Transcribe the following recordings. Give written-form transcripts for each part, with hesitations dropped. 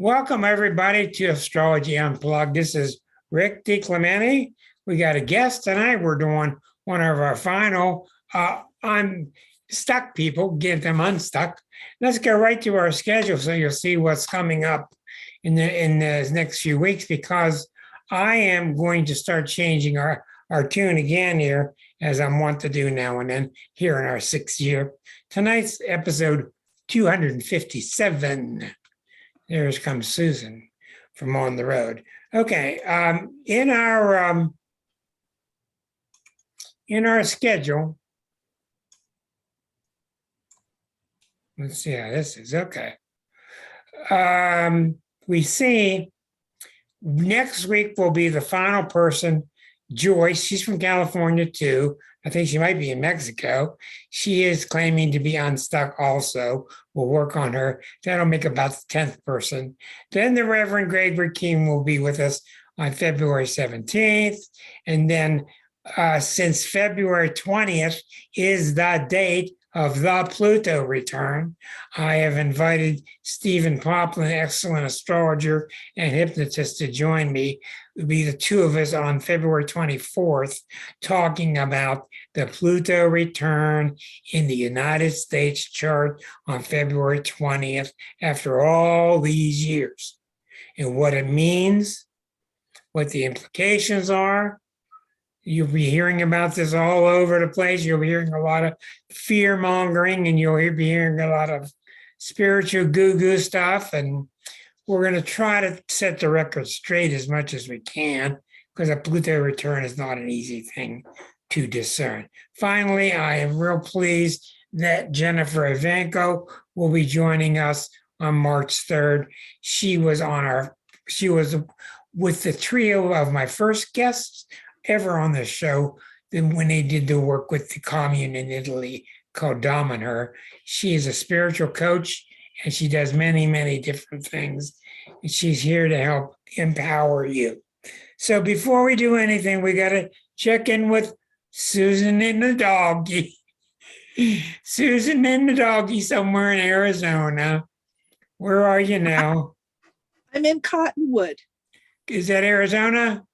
Welcome, everybody, to Astrology Unplugged. This is Rick DiClemente. We got a guest tonight. We're doing one of our final unstuck people, get them unstuck. Let's go right to our schedule so you'll see what's coming up in the next few weeks, because I am going to start changing our tune again here, as I want to do now and then here in our 6th year. Tonight's episode 257. There comes Susan from on the road. Okay, in our schedule, let's see how this is. Okay, we see next week will be the final person, Joyce. She's from California too. I think she might be in Mexico. She is claiming to be unstuck also. We'll work on her. That'll make about the 10th person. Then the Reverend Gregory King will be with us on February 17th. And then since February 20th is the date of the Pluto return, I have invited Stephen Poplin, excellent astrologer and hypnotist, to join me. It'll be the two of us on February 24th talking about the Pluto return in the United States chart on February 20th after all these years, and what it means, what the implications are. You'll be hearing about this all over the place. You'll be hearing a lot of fear mongering, and you'll be hearing a lot of spiritual goo-goo stuff. And we're going to try to set the record straight as much as we can, because a Pluto return is not an easy thing to discern. Finally, I am real pleased that Jennifer Ivanko will be joining us on March 3rd. She was with the trio of my first guests ever on the show. Then when they did the work with the commune in Italy called Dominer. She is a spiritual coach, and she does many, many different things. And she's here to help empower you. So before we do anything, we got to check in with Susan and the doggy. Susan and the doggy somewhere in Arizona. Where are you now? I'm in Cottonwood. Is that Arizona?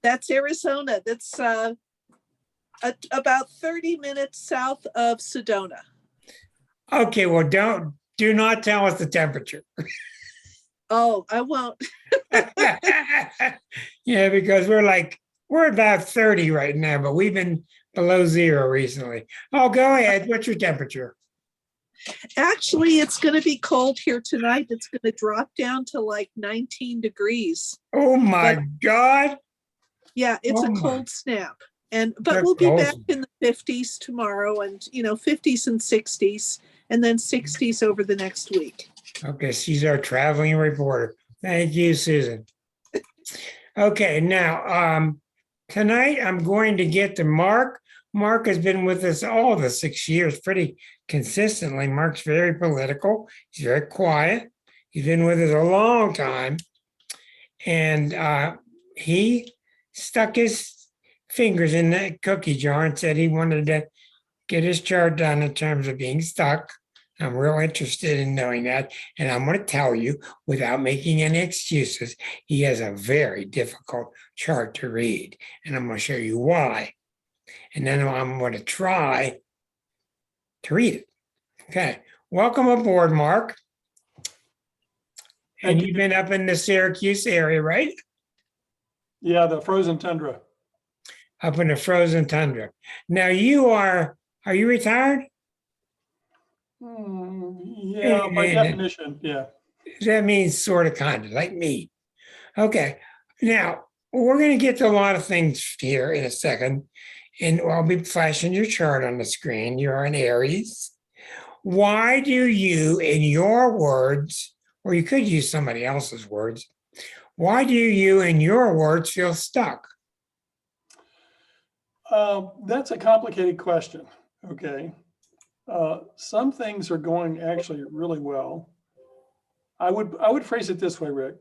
That's Arizona. That's about 30 minutes south of Sedona. Okay, well, do not tell us the temperature. Oh, I won't. Yeah, because we're about 30 right now, but we've been below 0 recently. Oh, go ahead. What's your temperature? Actually, it's going to be cold here tonight. It's going to drop down to like 19 degrees. Oh my God. Yeah, it's a cold snap. But we'll be back in the 50s tomorrow, and 50s and 60s, and then 60s over the next week. Okay, she's our traveling reporter. Thank you, Susan. Okay, now tonight I'm going to get to Mark. Mark has been with us all the 6 years pretty consistently. Mark's very political. He's very quiet. He's been with us a long time. And he stuck his fingers in the cookie jar and said he wanted to get his chart done in terms of being stuck. I'm real interested in knowing that. And I'm going to tell you, without making any excuses, he has a very difficult chart to read. And I'm going to show you why. And then I'm going to try to read it. Okay. Welcome aboard, Mark. And you've been up in the Syracuse area, right? Yeah, the frozen tundra. Up in the frozen tundra. Now are you retired? Yeah, by definition, yeah. That means sort of, kind of, like me. Okay. Now, we're going to get to a lot of things here in a second, and I'll be flashing your chart on the screen. You're an Aries. Why do you, in your words, or you could use somebody else's words, why do you, in your words, feel stuck? That's a complicated question, okay? Some things are going actually really well. I would phrase it this way, Rick.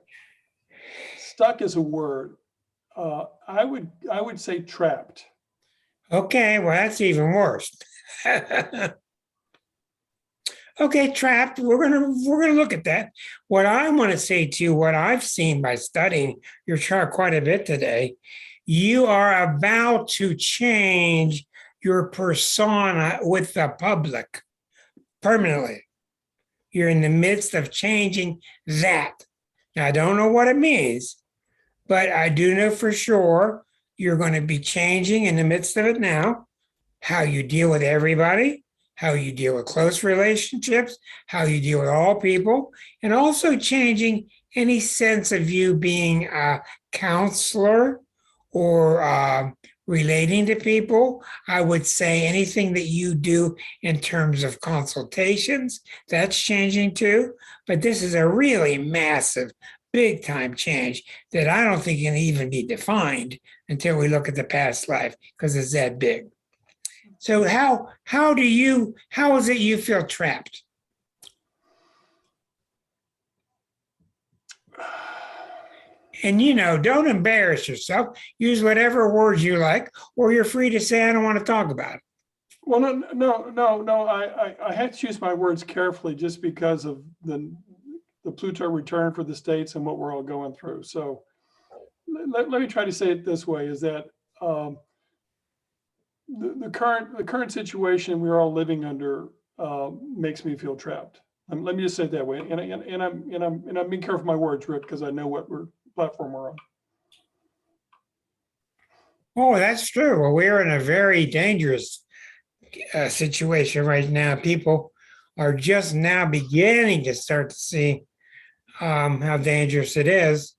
Stuck is a word. I would say trapped. Okay, well, that's even worse. Okay, trapped. We're gonna look at that. What I want to say to you, what I've seen by studying your chart quite a bit today, you are about to change your persona with the public permanently. You're in the midst of changing that. Now, I don't know what it means, but I do know for sure you're going to be changing in the midst of it now, how you deal with everybody, how you deal with close relationships, how you deal with all people, and also changing any sense of you being a counselor or relating to people. I would say anything that you do in terms of consultations, that's changing too. But this is a really massive, big time change that I don't think can even be defined until we look at the past life because it's that big. So how is it you feel trapped? And don't embarrass yourself. Use whatever words you like, or you're free to say, I don't want to talk about it. Well, no. I had to choose my words carefully just because of the Pluto return for the states and what we're all going through. So let me try to say it this way: is that the current situation we're all living under makes me feel trapped. Let me just say it that way. And I'm being careful with my words, Rick, because I know what platform we're on. Oh, that's true. Well, we're in a very dangerous situation right now. People are just now beginning to start to see how dangerous it is.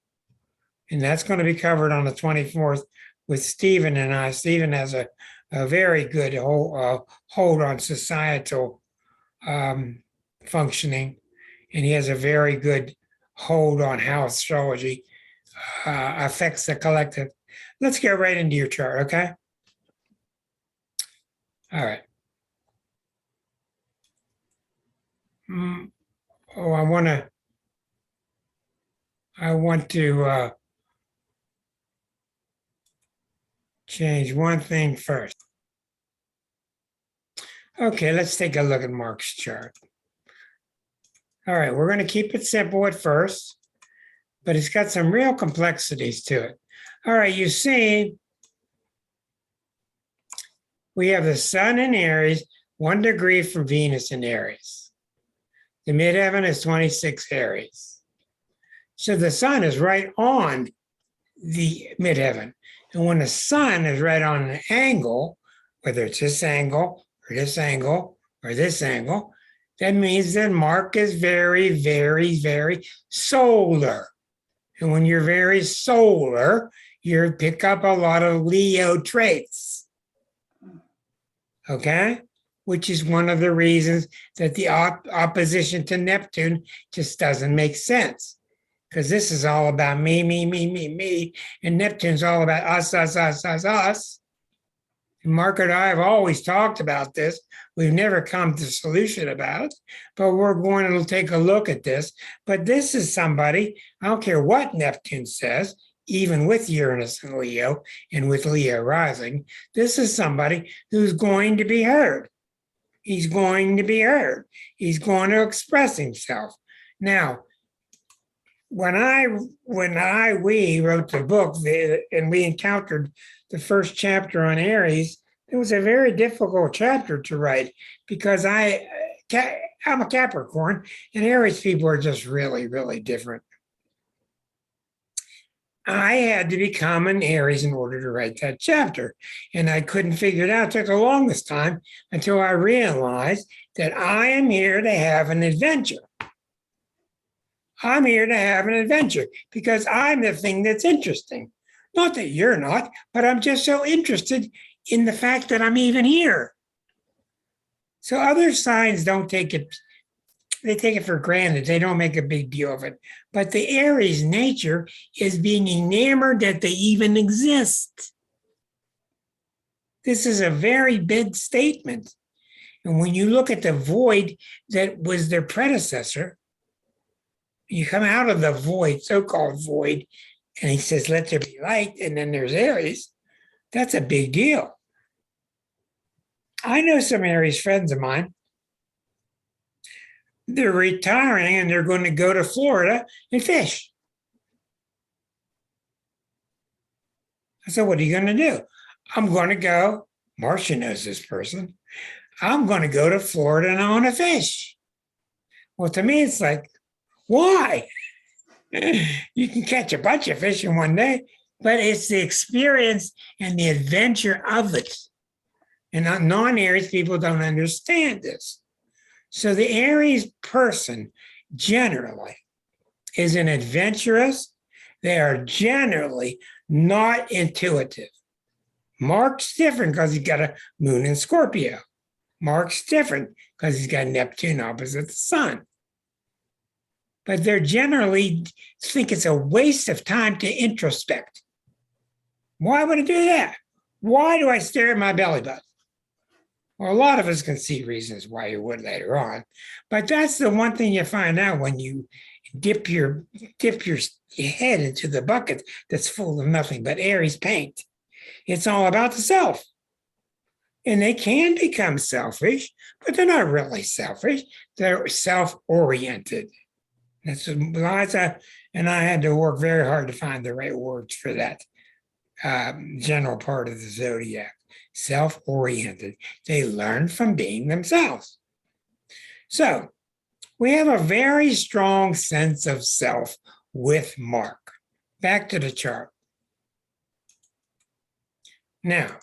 And that's going to be covered on the 24th with Stephen and I. Stephen has a very good hold on societal functioning, and he has a very good hold on how astrology affects the collective. Let's get right into your chart, okay? All right. I want to change one thing first. Okay, let's take a look at Mark's chart. All right, we're going to keep it simple at first, but it's got some real complexities to it. All right, you see, we have the sun in Aries, 1 degree from Venus in Aries. The midheaven is 26 Aries. So the sun is right on the midheaven. And when the sun is right on an angle, whether it's this angle or this angle or this angle, that means that Mark is very, very, very solar. And when you're very solar, you pick up a lot of Leo traits. Okay? Which is one of the reasons that the opposition to Neptune just doesn't make sense. Because this is all about me, and Neptune's all about us. And Mark and I have always talked about this. We've never come to a solution about it, but we're going to take a look at this. But this is somebody, I don't care what Neptune says, even with Uranus and Leo, and with Leo rising, this is somebody who's going to be heard. He's going to be heard. He's going to express himself. Now, when we wrote the book and we encountered the first chapter on Aries, it was a very difficult chapter to write because I'm a Capricorn and Aries people are just really, really different. I had to become an Aries in order to write that chapter, and I couldn't figure it out. It took the longest time until I realized that I am here to have an adventure. I'm here to have an adventure because I'm the thing that's interesting. Not that you're not, but I'm just so interested in the fact that I'm even here. So other signs don't take it, they take it for granted. They don't make a big deal of it. But the Aries nature is being enamored that they even exist. This is a very big statement. And when you look at the void that was their predecessor, you come out of the void, so-called void, and he says, let there be light, and then there's Aries. That's a big deal. I know some Aries friends of mine they're retiring and they're going to go to Florida and fish. I said, what are you going to do? I'm going to go. Marcia knows this person. I'm going to go to Florida and I want to fish. Well, to me, it's like, why? You can catch a bunch of fish in one day, but it's the experience and the adventure of it. And non-Aries people don't understand this. So the Aries person generally is an adventurous. They are generally not intuitive. Mark's different because he's got a moon in Scorpio. Mark's different because he's got Neptune opposite the sun. But they're generally think it's a waste of time to introspect. Why would I do that? Why do I stare at my belly button? Well, a lot of us can see reasons why you would later on, but that's the one thing you find out when you dip your head into the bucket that's full of nothing but Aries paint. It's all about the self. And they can become selfish, but they're not really selfish. They're self-oriented. That's what Liza and I had to work very hard to find the right words for that general part of the zodiac. Self-oriented. They learn from being themselves. So we have a very strong sense of self with Mark. Back to the chart. Now,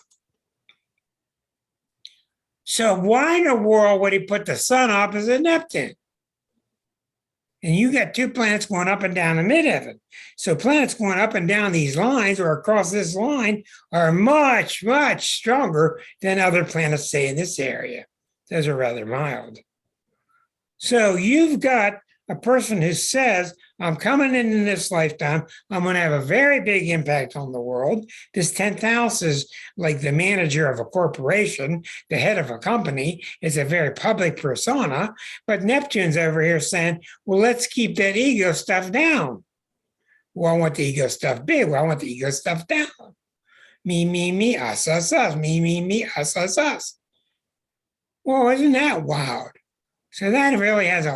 so why in the world would he put the sun opposite Neptune? And you got two planets going up and down the midheaven. So planets going up and down these lines or across this line are much, much stronger than other planets, say, in this area. Those are rather mild. So you've got a person who says, I'm coming in this lifetime. I'm going to have a very big impact on the world. This 10th house is like the manager of a corporation, the head of a company, is a very public persona. But Neptune's over here saying, well, let's keep that ego stuff down. Well, I want the ego stuff big. Well, I want the ego stuff down. Me, us, me, us. Well, isn't that wild? So that really has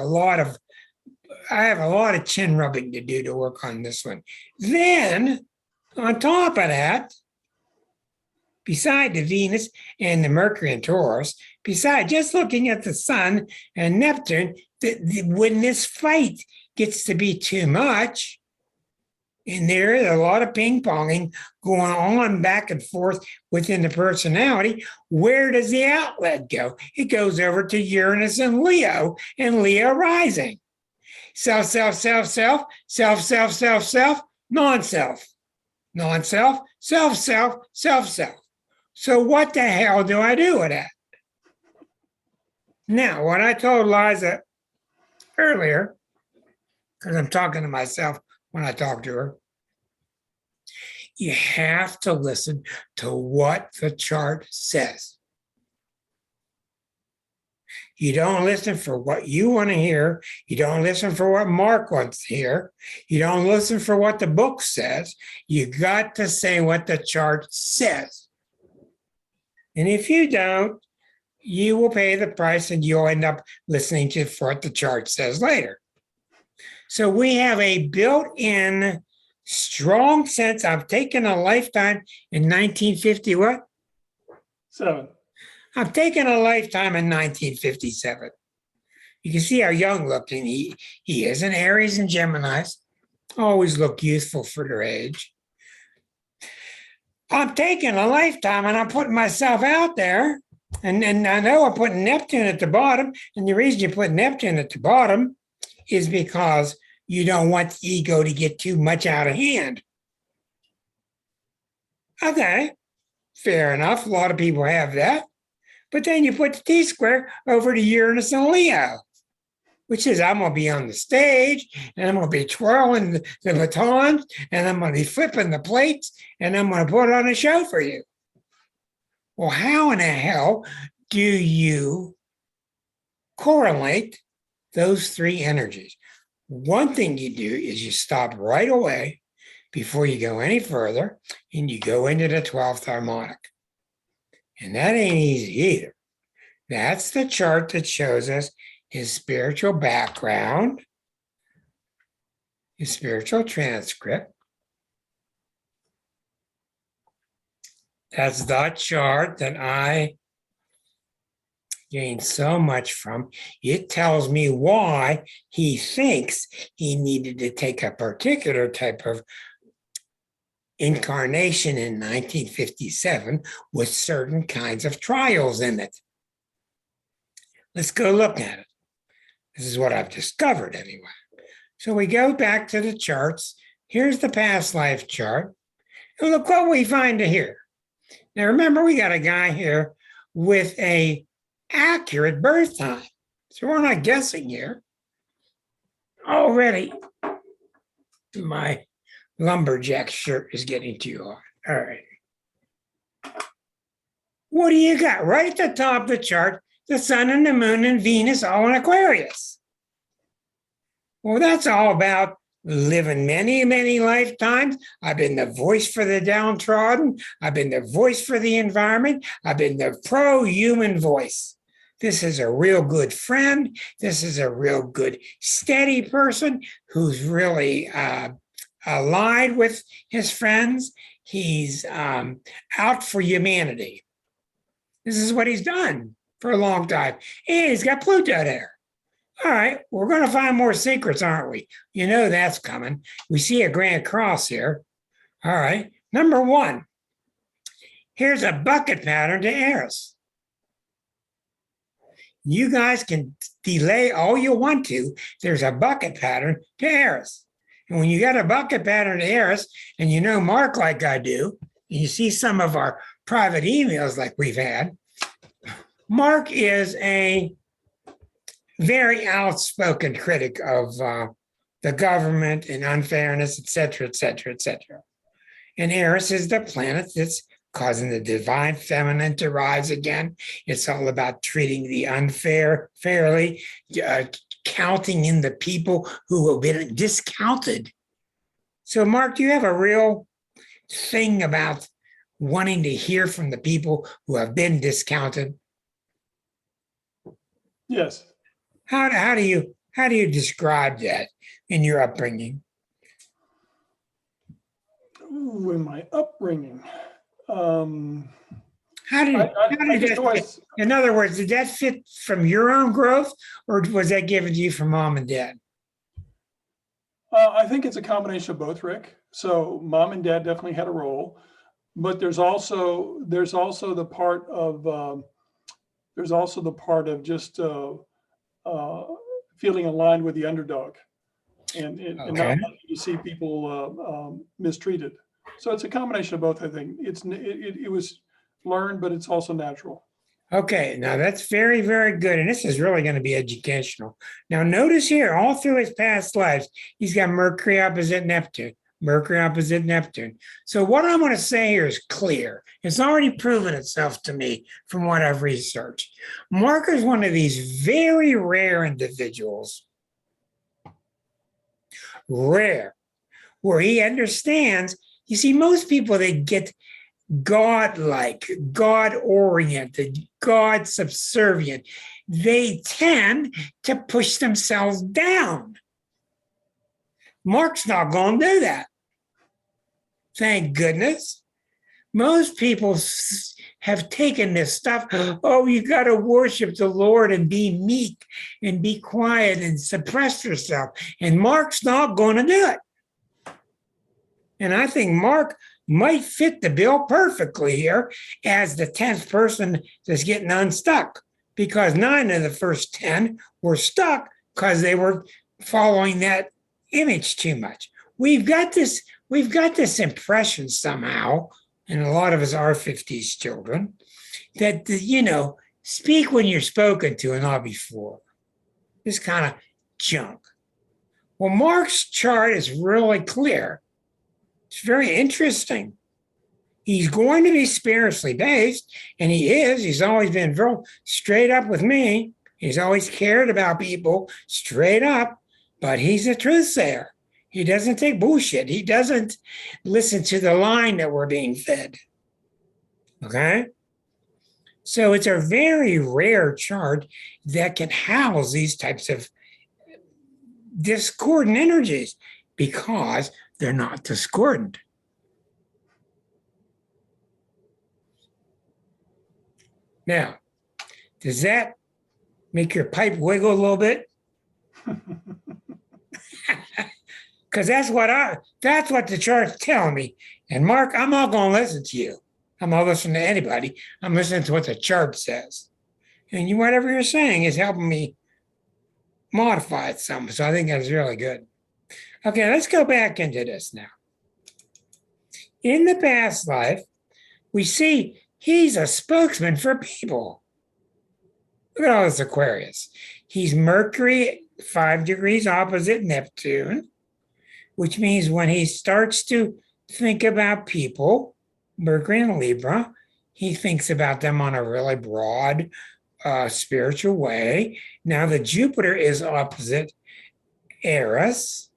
I have a lot of chin rubbing to do to work on this one. Then, on top of that, beside the Venus and the Mercury and Taurus, beside just looking at the sun and Neptune, when this fight gets to be too much, and there is a lot of ping-ponging going on back and forth within the personality, where does the outlet go? It goes over to Uranus and Leo rising. Self, non-self, self. So what the hell do I do with that? Now, what I told Liza earlier, because I'm talking to myself when I talk to her, you have to listen to what the chart says. You don't listen for what you want to hear. You don't listen for what Mark wants to hear. You don't listen for what the book says. You got to say what the chart says. And if you don't, you will pay the price and you'll end up listening to what the chart says later. So we have a built-in strong sense. I've taken a lifetime in 1950, what? 7. I've taken a lifetime in 1957. You can see how young looking he is. And Aries and Geminis always look youthful for their age. I'm taking a lifetime and I'm putting myself out there. And I know I'm putting Neptune at the bottom. And the reason you put Neptune at the bottom is because you don't want the ego to get too much out of hand. Okay, fair enough. A lot of people have that. But then you put the T-square over to Uranus and Leo, which is I'm going to be on the stage and I'm going to be twirling the batons and I'm going to be flipping the plates and I'm going to put on a show for you. Well, how in the hell do you correlate those three energies? One thing you do is you stop right away before you go any further and you go into the 12th harmonic. And that ain't easy either. That's the chart that shows us his spiritual background, his spiritual transcript. That's the chart that I gained so much from. It tells me why he thinks he needed to take a particular type of incarnation in 1957 with certain kinds of trials in it. Let's go look at it. This is what I've discovered anyway. So we go back to the charts. Here's the past life chart. And look what we find here. Now remember, we got a guy here with a accurate birth time. So we're not guessing here. Already, my lumberjack shirt is getting too hot. All right. What do you got? Right at the top of the chart, the sun and the moon and Venus all in Aquarius. Well, that's all about living many, many lifetimes. I've been the voice for the downtrodden. I've been the voice for the environment. I've been the pro-human voice. This is a real good friend. This is a real good, steady person who's really allied with his friends. He's out for humanity. This is what he's done for a long time. And he's got Pluto there. All right, we're going to find more secrets, aren't we? You know that's coming. We see a grand cross here. All right, number one, here's a bucket pattern to Aries. You guys can delay all you want to. There's a bucket pattern to Aries. And when you got a bucket pattern to Aries, and you know Mark like I do, and you see some of our private emails like we've had, Mark is a very outspoken critic of the government and unfairness, et cetera, et cetera, et cetera. And Aries is the planet that's causing the divine feminine to rise again. It's all about treating the unfair fairly, counting in the people who have been discounted. So, Mark, do you have a real thing about wanting to hear from the people who have been discounted? Yes. How do you describe that in your upbringing? Ooh, in my upbringing. How did I just that always, fit? In other words, did that fit from your own growth, or was that given to you from mom and dad? I think it's a combination of both, Rick. So mom and dad definitely had a role, but there's also the part of just feeling aligned with the underdog, and not wanting to see people mistreated. So it's a combination of both. I think it was learned, but it's also natural. Okay, now that's very, very good. And this is really going to be educational. Now, notice here, all through his past lives, he's got Mercury opposite Neptune, Mercury opposite Neptune. So what I'm going to say here is clear. It's already proven itself to me from what I've researched. Mark is one of these very rare individuals, rare, where he understands. You see, most people, they get God-like, God-oriented, God-subservient. They tend to push themselves down. Mark's not going to do that. Thank goodness. Most people have taken this stuff. Oh, you got to worship the Lord and be meek and be quiet and suppress yourself. And Mark's not going to do it. And I think Mark might fit the bill perfectly here as the 10th person that's getting unstuck, because 9 of the first 10 were stuck because they were following that image too much. We've got this impression somehow, and a lot of us are 50s children, that, speak when you're spoken to and not before. This kind of junk. Well, Mark's chart is really clear. It's very interesting. He's going to be spiritually based, and he is. He's always been very straight up with me. He's always cared about people straight up, but he's a truth sayer. He doesn't take bullshit. He doesn't listen to the line that we're being fed. Okay? So it's a very rare chart that can house these types of discordant energies because they're not discordant. Now, does that make your pipe wiggle a little bit? Because that's what the chart's telling me. And Mark, I'm not going to listen to you. I'm not listening to anybody. I'm listening to what the chart says. And whatever you're saying is helping me modify it some. So I think that's really good. Okay, let's go back into this now. In the past life, we see he's a spokesman for people. Look at all this Aquarius. He's Mercury 5 degrees opposite Neptune, which means when he starts to think about people, Mercury in Libra, he thinks about them on a really broad spiritual way. Now the Jupiter is opposite Aries.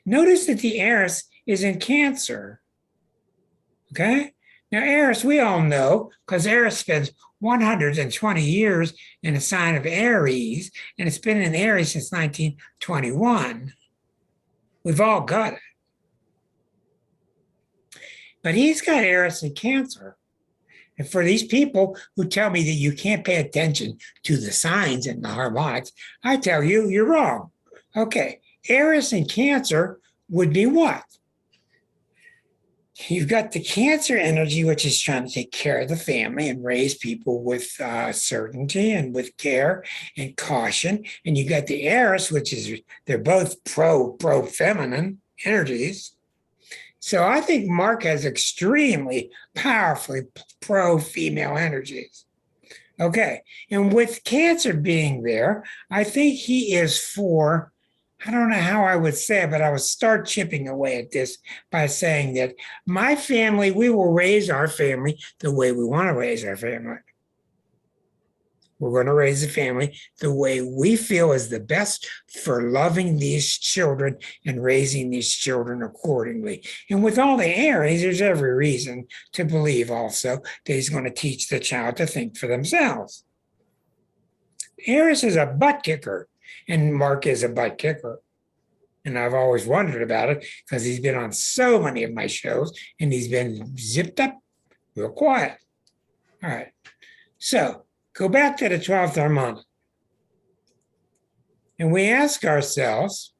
Notice that the Aries is in Cancer. Okay? Now Aries, we all know, because Aries spends 120 years in a sign of Aries, and it's been in Aries since 1921. We've all got it. But he's got Aries in Cancer. And for these people who tell me that you can't pay attention to the signs and the harmonics, I tell you, you're wrong. Okay, Aries in Cancer would be what? You've got the Cancer energy, which is trying to take care of the family and raise people with certainty and with care and caution. And you got the Aries, which is, they're both pro-feminine energies. So I think Mark has extremely powerfully pro-female energies. Okay, and with Cancer being there, I think he is for, I don't know how I would say it, but I would start chipping away at this by saying that my family, we will raise our family the way we want to raise our family. We're going to raise the family the way we feel is the best for loving these children and raising these children accordingly. And with all the Aries, there's every reason to believe also that he's going to teach the child to think for themselves. Aries is a butt kicker, and Mark is a butt kicker. And I've always wondered about it because he's been on so many of my shows and he's been zipped up real quiet. All right. So go back to the 12th harmonic. And we ask ourselves,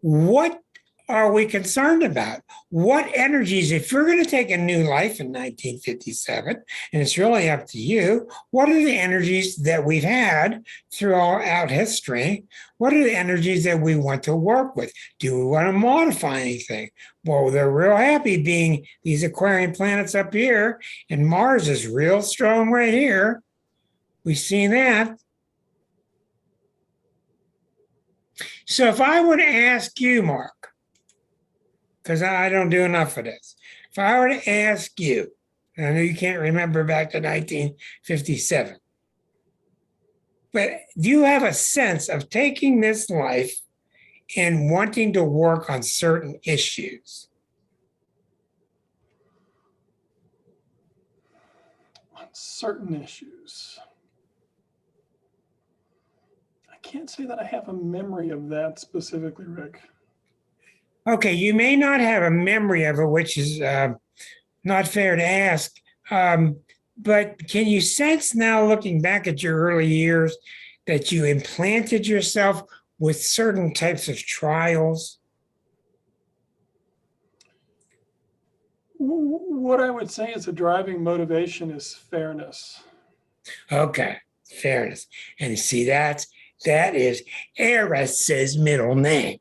what are we concerned about? What energies, if you're going to take a new life in 1957, and it's really up to you, what are the energies that we've had throughout history? What are the energies that we want to work with? Do we want to modify anything? Well, they're real happy being these Aquarian planets up here, and Mars is real strong right here. We've seen that. So if I were to ask you, Mark, because I don't do enough of this. If I were to ask you, and I know you can't remember back to 1957, but do you have a sense of taking this life and wanting to work on certain issues? On certain issues. I can't say that I have a memory of that specifically, Rick. Okay, you may not have a memory of it, which is not fair to ask. But can you sense now, looking back at your early years, that you implanted yourself with certain types of trials? What I would say is a driving motivation is fairness. Okay, fairness. And you see, that is Aries' middle name.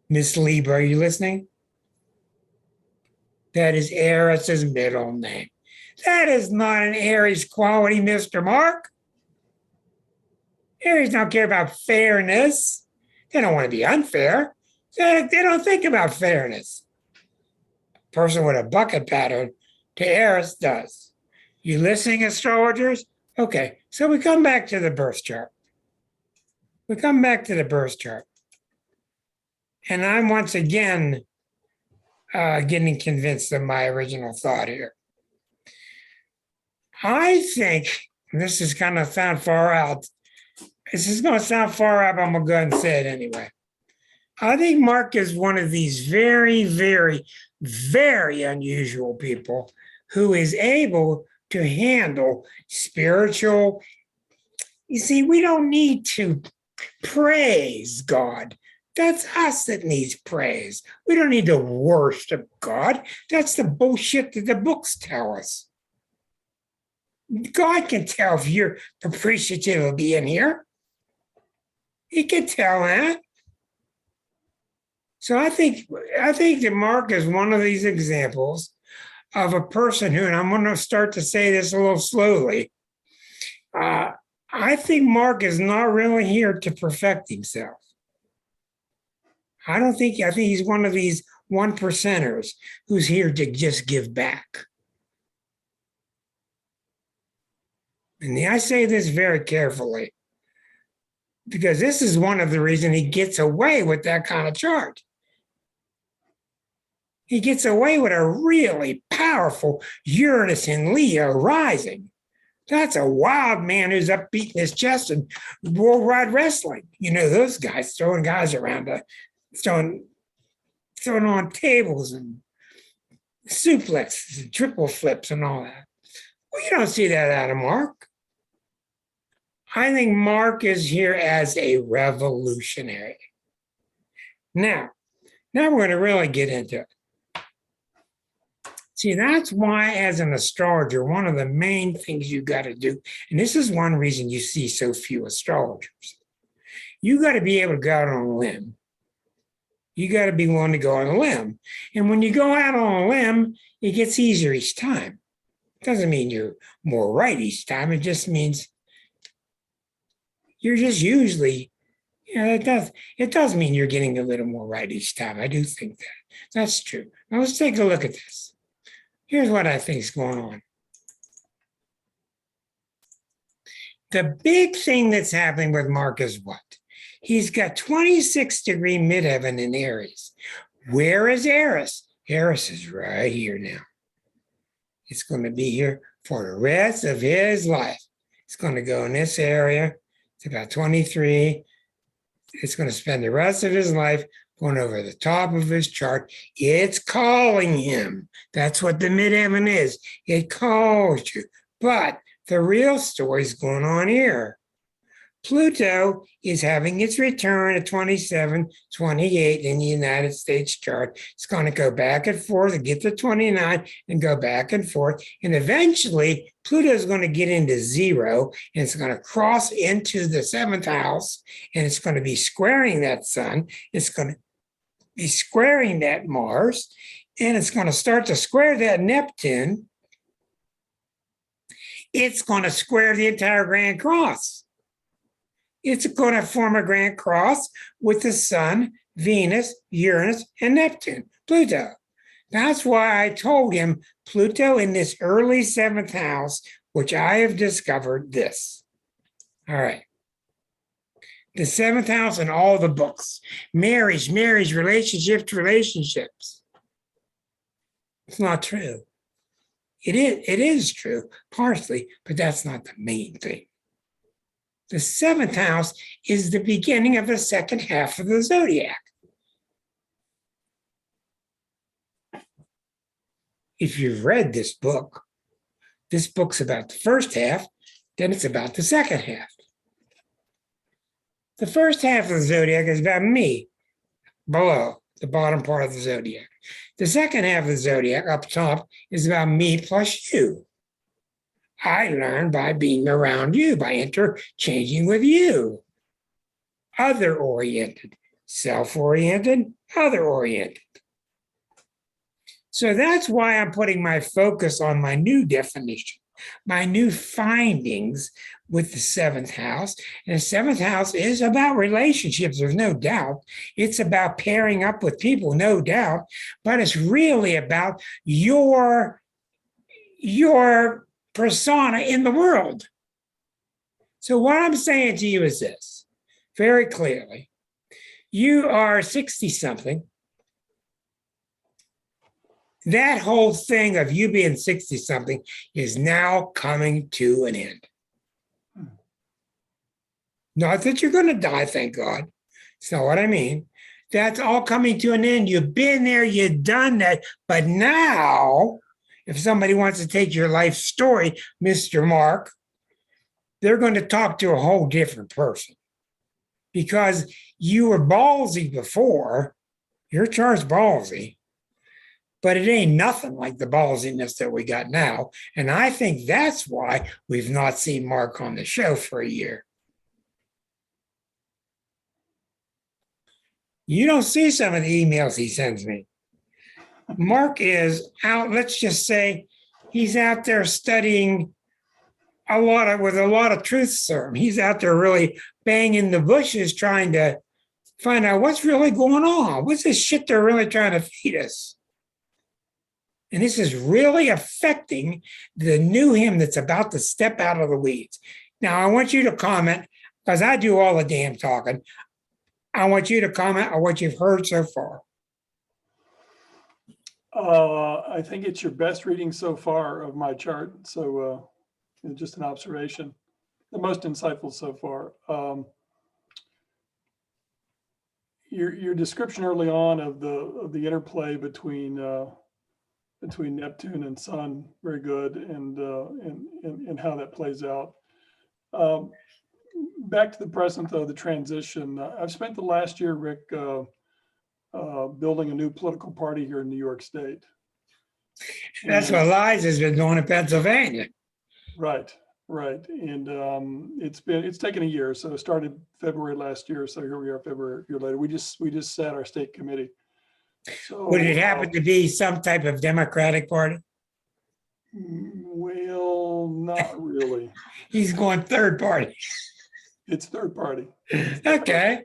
Miss Libra, are you listening? That is Aries' middle name. That is not an Aries quality, Mr. Mark. Aries don't care about fairness. They don't want to be unfair. They don't think about fairness. A person with a bucket pattern to Aries does. You listening, astrologers? Okay, so we come back to the birth chart. And I'm once again getting convinced of my original thought here. I think this is going to sound far out. This is going to sound far out, but I'm going to go ahead and say it anyway. I think Mark is one of these very, very, very unusual people who is able to handle spiritual. You see, we don't need to praise God. That's us that needs praise. We don't need to worship God. That's the bullshit that the books tell us. God can tell if you're appreciative of being here. He can tell that. So I think that Mark is one of these examples of a person who, and I'm going to start to say this a little slowly. I think Mark is not really here to perfect himself. I think he's one of these 1%ers who's here to just give back. And I say this very carefully because this is one of the reasons he gets away with that kind of chart. He gets away with a really powerful Uranus in Leo rising. That's a wild man who's up beating his chest in worldwide wrestling. You know, those guys throwing guys around, throwing on tables and suplexes and triple flips and all that. Well, you don't see that out of Mark. I think Mark is here as a revolutionary. Now we're going to really get into it. See, that's why, as an astrologer, one of the main things you got to do, and this is one reason you see so few astrologers, you got to be able to go out on a limb. You got to be willing to go on a limb. And when you go out on a limb, it gets easier each time. It doesn't mean you're more right each time. It just means you're just usually, it does mean you're getting a little more right each time. I do think that. That's true. Now let's take a look at this. Here's what I think is going on. The big thing that's happening with Mark is what? He's got 26-degree midheaven in Aries. Where is Aries? Aries is right here now. It's going to be here for the rest of his life. It's going to go in this area. It's about 23. It's going to spend the rest of his life going over the top of his chart. It's calling him. That's what the midheaven is. It calls you. But the real story's going on here. Pluto is having its return at 27, 28 in the United States chart. It's going to go back and forth and get to 29 and go back and forth. And eventually, Pluto is going to get into 0 and it's going to cross into the 7th house and it's going to be squaring that sun. It's going to be squaring that Mars and it's going to start to square that Neptune. It's going to square the entire Grand Cross. It's going to form a Grand Cross with the Sun, Venus, Uranus, and Neptune, Pluto. That's why I told him Pluto in this early 7th house, which I have discovered this. All right. The 7th house in all the books. Marriage, relationships. It's not true. It is true, partially, but that's not the main thing. The 7th house is the beginning of the second half of the zodiac. If you've read this book's about the first half, then it's about the second half. The first half of the zodiac is about me, below, the bottom part of the zodiac. The second half of the zodiac, up top, is about me plus you. I learn by being around you, by interchanging with you. Other-oriented, self-oriented, other-oriented. So that's why I'm putting my focus on my new definition, my new findings with the 7th house. And the 7th house is about relationships, there's no doubt. It's about pairing up with people, no doubt. But it's really about your persona in the world. So what I'm saying to you is this, very clearly. You are 60-something, that whole thing of you being 60 something is now coming to an end. Not that you're going to die, thank God. That's not what I mean. That's all coming to an end. You've been there, you've done that. But now, if somebody wants to take your life story, Mr. Mark, they're going to talk to a whole different person. Because you were ballsy before, you're charged ballsy, but it ain't nothing like the ballsiness that we got now. And I think that's why we've not seen Mark on the show for a year. You don't see some of the emails he sends me. Mark is out, let's just say he's out there studying with a lot of truth serum. He's out there really banging the bushes trying to find out what's really going on. What's this shit they're really trying to feed us? And this is really affecting the new him that's about to step out of the weeds. Now, I want you to comment, because I do all the damn talking. I want you to comment on what you've heard so far. I think it's your best reading so far of my chart. So just an observation, the most insightful so far. Your description early on of the interplay between Neptune and Sun, very good, and how that plays out. Back to the present, though, the transition. I've spent the last year, Rick, building a new political party here in New York State. That's what Liza's been doing in Pennsylvania. Right. And it's taken a year. So it started February last year. So here we are, February, a year later. We just sat our state committee. So, would it happen to be some type of Democratic Party? Well, not really. He's going third party. It's third party. Okay.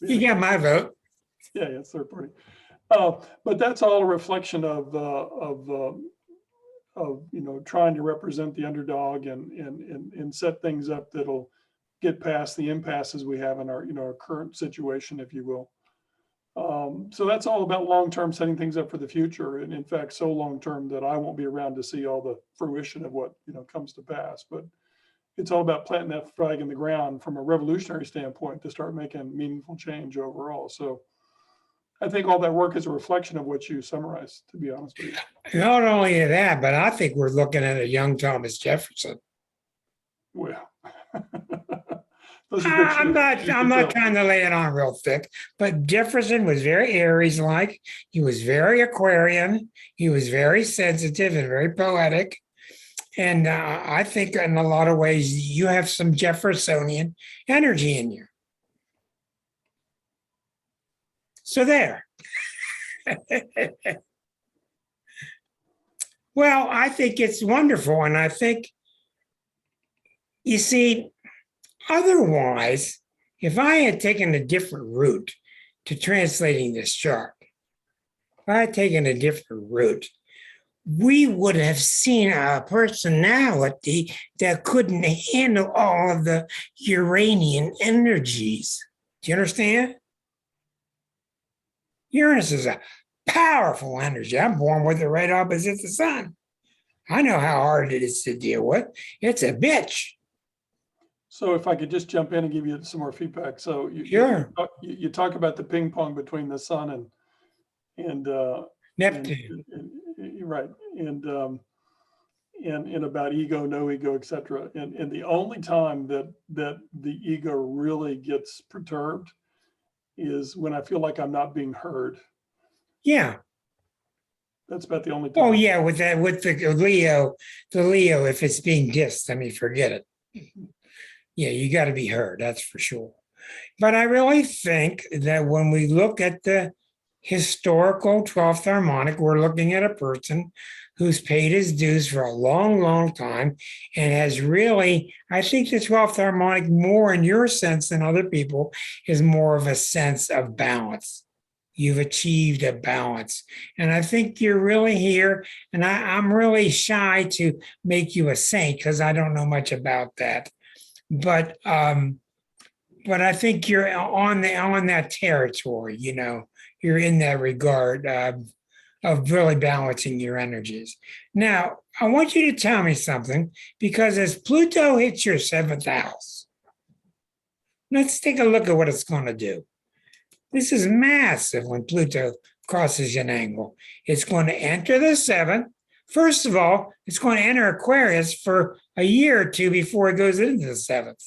You got my vote. Yeah, it's third party. But that's all a reflection of trying to represent the underdog and set things up that'll get past the impasses we have in our current situation, if you will. So that's all about long-term setting things up for the future. And in fact, so long-term that I won't be around to see all the fruition of what, comes to pass. But it's all about planting that flag in the ground from a revolutionary standpoint to start making meaningful change overall. So I think all that work is a reflection of what you summarized, to be honest with you. Not only that, but I think we're looking at a young Thomas Jefferson. Well, I'm not trying to lay it on real thick, but Jefferson was very Aries-like. He was very Aquarian. He was very sensitive and very poetic. And I think in a lot of ways, you have some Jeffersonian energy in you. So there. Well, I think it's wonderful. And I think, you see, otherwise, if I had taken a different route to translating this chart, if I had taken a different route, we would have seen a personality that couldn't handle all of the Uranian energies. Do you understand? Uranus is a powerful energy. I'm born with it right opposite the sun. I know how hard it is to deal with. It's a bitch. So if I could just jump in and give you some more feedback. So you talk about the ping pong between the sun and Neptune. Right. And about ego, no ego, etc. And the only time that the ego really gets perturbed is when I feel like I'm not being heard. Yeah. That's about the only time. Oh yeah, with the Leo, if it's being dissed, I mean, forget it. Yeah, you got to be heard, that's for sure. But I really think that when we look at the historical 12th harmonic, we're looking at a person who's paid his dues for a long, long time and has really, I think the 12th harmonic, more in your sense than other people, is more of a sense of balance. You've achieved a balance. And I think you're really here, and I'm really shy to make you a saint because I don't know much about that. But I think you're on that territory, you're in that regard. of really balancing your energies. Now, I want you to tell me something, because as Pluto hits your 7th house, let's take a look at what it's going to do. This is massive when Pluto crosses an angle. It's going to enter the 7th. First of all, it's going to enter Aquarius for a year or two before it goes into the 7th.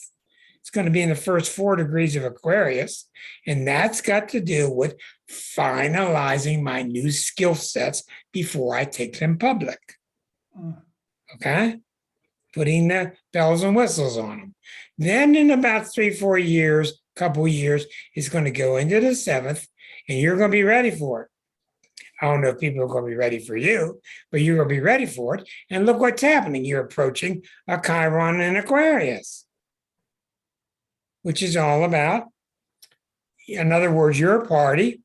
It's going to be in the first 4 degrees of Aquarius, and that's got to do with finalizing my new skill sets before I take them public. Okay? Putting the bells and whistles on them. Then in about 3-4 years, couple years, it's going to go into the 7th, and you're going to be ready for it. I don't know if people are going to be ready for you, but you're going to be ready for it. And look what's happening. You're approaching a Chiron and Aquarius, which is all about, in other words, your party.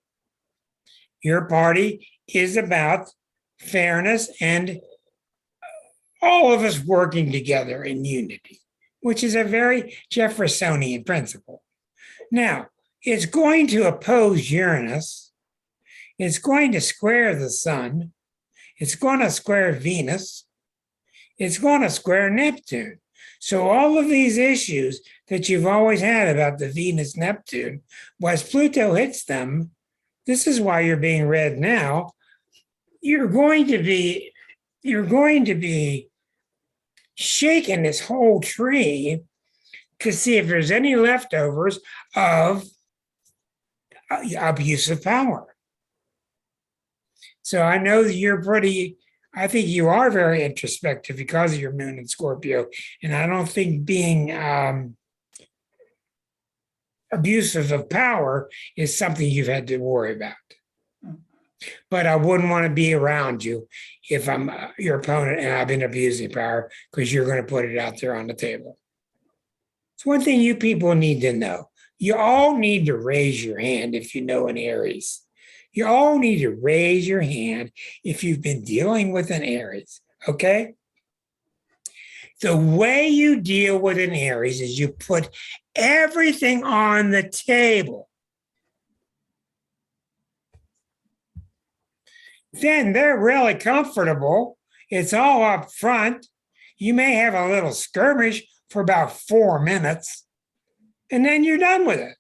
Your party is about fairness and all of us working together in unity, which is a very Jeffersonian principle. Now, it's going to oppose Uranus. It's going to square the sun. It's going to square Venus. It's going to square Neptune. So all of these issues that you've always had about the Venus-Neptune, as Pluto hits them, this is why you're being read now. You're going to be shaking this whole tree to see if there's any leftovers of abuse of power. So I know that I think you are very introspective because of your moon in Scorpio. And I don't think being abusive of power is something you've had to worry about. But I wouldn't want to be around you if I'm your opponent and I've been abusing power, because you're going to put it out there on the table. It's one thing you people need to know. You all need to raise your hand if you know an Aries. You all need to raise your hand if you've been dealing with an Aries, okay? The way you deal with an Aries is you put everything on the table. Then they're really comfortable. It's all up front. You may have a little skirmish for about 4 minutes, and then you're done with it.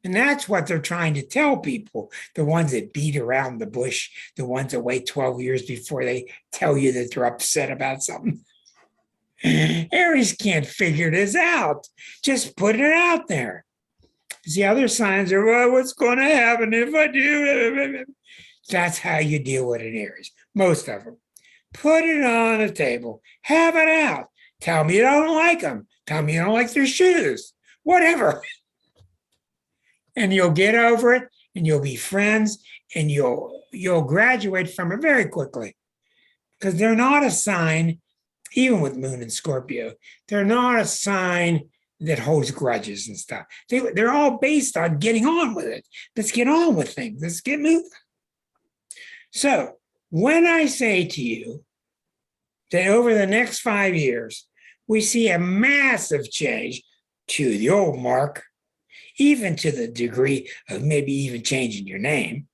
And that's what they're trying to tell people, the ones that beat around the bush, the ones that wait 12 years before they tell you that they're upset about something. Aries can't figure this out. Just put it out there. The other signs are, well, what's going to happen if I do? That's how you deal with an Aries, most of them. Put it on the table. Have it out. Tell me you don't like them. Tell me you don't like their shoes. Whatever. And you'll get over it, and you'll be friends, and you'll graduate from it very quickly. Because they're not a sign, even with Moon and Scorpio, they're not a sign that holds grudges and stuff. They're all based on getting on with it. Let's get on with things. Let's get moving. So when I say to you that over the next 5 years, we see a massive change to the old mark, even to the degree of maybe even changing your name.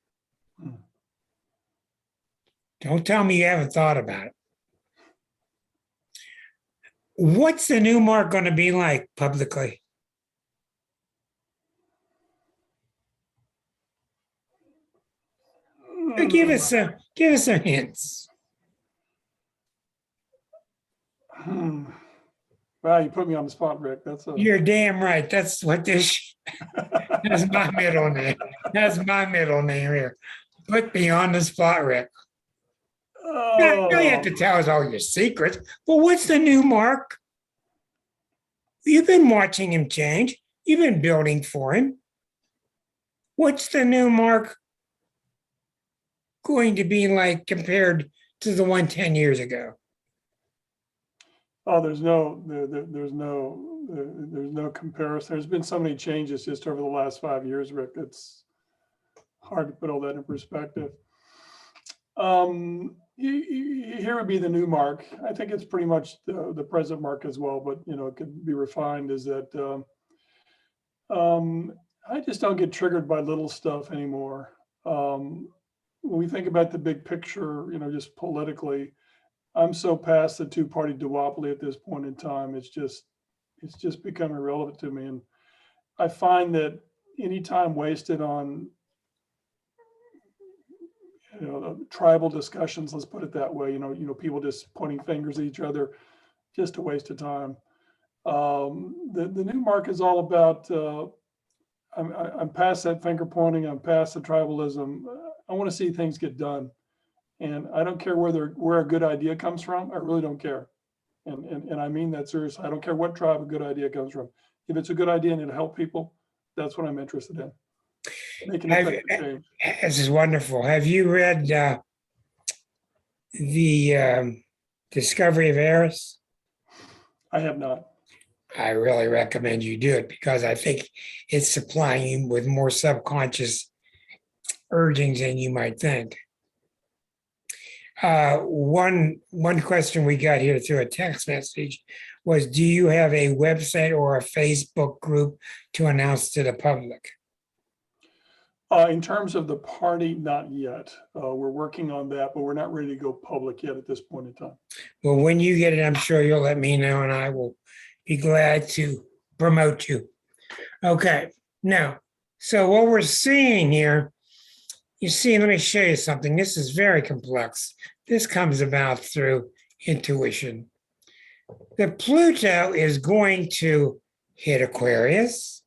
Don't tell me you haven't thought about it. What's the new mark going to be like publicly? Give us some hints. Wow, you put me on the spot, Rick. You're damn right. That's what this. That's my middle name. That's my middle name here. Put me on the spot, Rick. Oh. You have to tell us all your secrets. But what's the new mark? You've been watching him change. You've been building for him. What's the new mark going to be like compared to the one 10 years ago? Oh, there's no comparison. There's been so many changes just over the last 5 years, Rick. It's hard to put all that in perspective. Here would be the new mark. I think it's pretty much the present mark as well, but it could be refined. Is that I just don't get triggered by little stuff anymore. when we think about the big picture, just politically, I'm so past the two-party duopoly at this point in time. It's just become irrelevant to me. And I find that any time wasted on, tribal discussions, let's put it that way, people just pointing fingers at each other, just a waste of time. The new mark is all about, I'm past that finger pointing. I'm past the tribalism. I want to see things get done. And I don't care where a good idea comes from. I really don't care. And I mean that seriously. I don't care what tribe a good idea comes from. If it's a good idea and it'll help people, that's what I'm interested in. Making effective change. This is wonderful. Have you read the Discovery of Aries? I have not. I really recommend you do it because I think it's supplying you with more subconscious urgings than you might think. One question we got here through a text message was, do you have a website or a Facebook group to announce to the public? In terms of the party, not yet. We're working on that, but we're not ready to go public yet at this point in time. Well, when you get it, I'm sure you'll let me know and I will be glad to promote you. Okay, now, so what we're seeing here, you see, let me show you something. This is very complex. This comes about through intuition. The Pluto is going to hit Aquarius.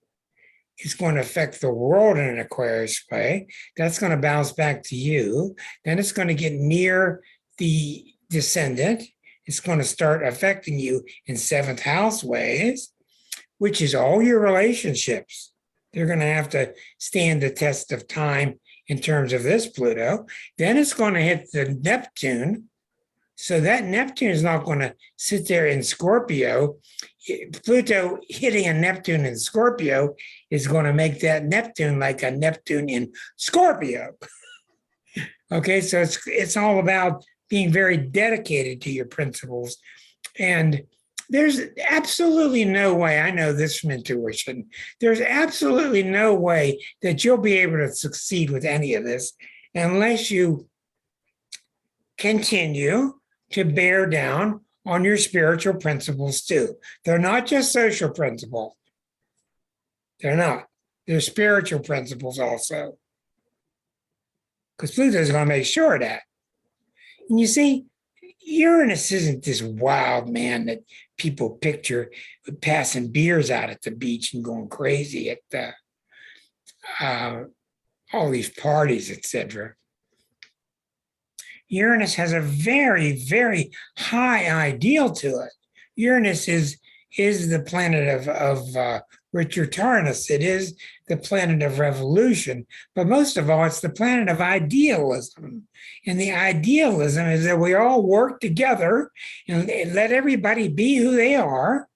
It's going to affect the world in an Aquarius way. That's going to bounce back to you. Then it's going to get near the descendant. It's going to start affecting you in seventh house ways, which is all your relationships. They're going to have to stand the test of time in terms of this Pluto. Then it's going to hit the Neptune. So that Neptune is not going to sit there in Scorpio. Pluto hitting a Neptune in Scorpio is going to make that Neptune like a Neptune in Scorpio. Okay, so it's all about being very dedicated to your principles. And there's absolutely no way, I know this from intuition, there's absolutely no way that you'll be able to succeed with any of this unless you continue to bear down on your spiritual principles too. They're not just social principles. They're not. They're spiritual principles also. Because Pluto's going to make sure of that. And you see, Uranus isn't this wild man that people picture passing beers out at the beach and going crazy at all these parties, etc. Uranus has a very, very high ideal to it. Uranus is the planet of Richard Tarnas. It is the planet of revolution. But most of all, it's the planet of idealism. And the idealism is that we all work together and let everybody be who they are.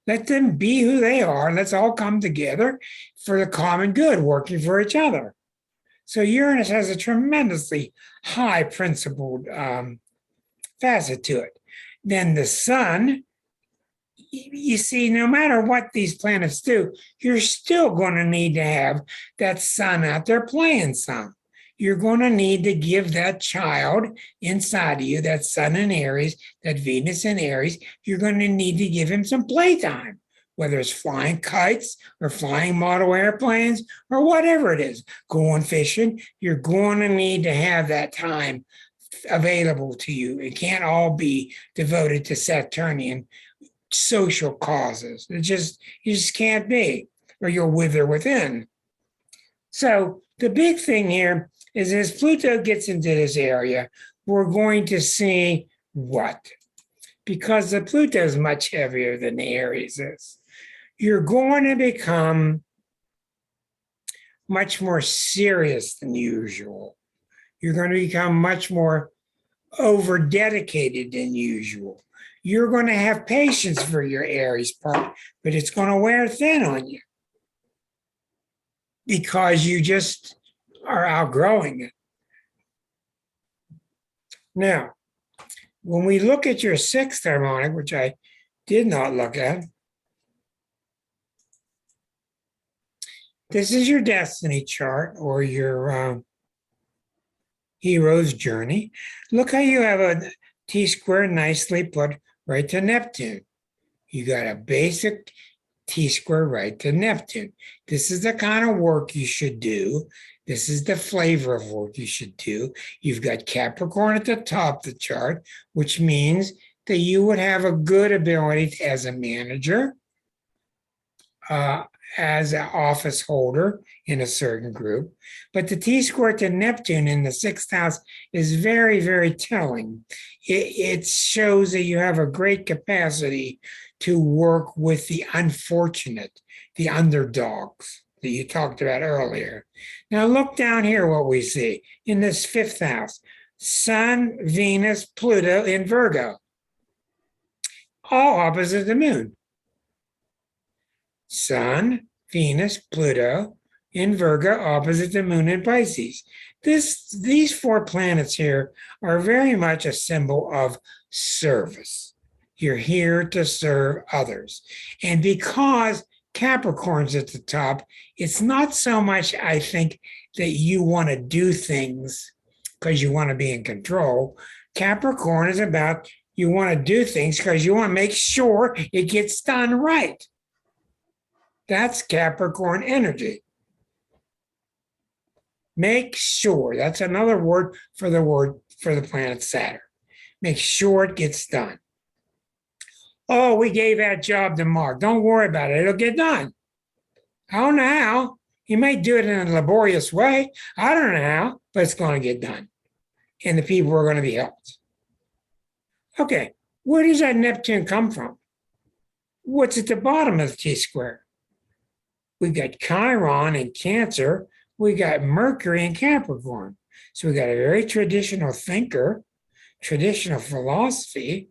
Let them be who they are. Let's all come together for the common good, working for each other. So Uranus has a tremendously high principled facet to it. Then the sun, you see, no matter what these planets do, you're still going to need to have that sun out there playing some. You're going to need to give that child inside of you, that sun in Aries, that Venus in Aries, you're going to need to give him some playtime, whether it's flying kites or flying model airplanes or whatever it is, going fishing. You're going to need to have that time available to you. It can't all be devoted to Saturnian social causes. You just can't be, or you'll wither within. So the big thing here is as Pluto gets into this area, we're going to see what? Because the Pluto is much heavier than the Aries is. You're going to become much more serious than usual. You're going to become much more over-dedicated than usual. You're going to have patience for your Aries part, but it's going to wear thin on you because you just are outgrowing it. Now, when we look at your sixth harmonic, which I did not look at, this is your destiny chart or your hero's journey. Look how you have a T-square nicely put right to Neptune. You got a basic T-square right to Neptune. This is the kind of work you should do. This is the flavor of work you should do. You've got Capricorn at the top of the chart, which means that you would have a good ability as a manager, as an office holder in a certain group. But the T-square to Neptune in the sixth house is very, very telling. It shows that you have a great capacity to work with the unfortunate, the underdogs that you talked about earlier. Now look down here what we see in this fifth house. Sun, Venus, Pluto in Virgo. All opposite the moon. Sun, Venus, Pluto in Virgo, opposite the moon in Pisces. These four planets here are very much a symbol of service. You're here to serve others. And because Capricorn's at the top, it's not so much, I think, that you want to do things because you want to be in control. Capricorn is about you want to do things because you want to make sure it gets done right. That's Capricorn energy. Make sure. That's another word for the planet Saturn. Make sure it gets done. Oh, we gave that job to Mark. Don't worry about it. It'll get done. I don't know how. He may do it in a laborious way. I don't know how, but it's going to get done. And the people are going to be helped. Okay, where does that Neptune come from? What's at the bottom of the T-square? We got Chiron in Cancer. We got Mercury in Capricorn. So we got a very traditional thinker, traditional philosophy.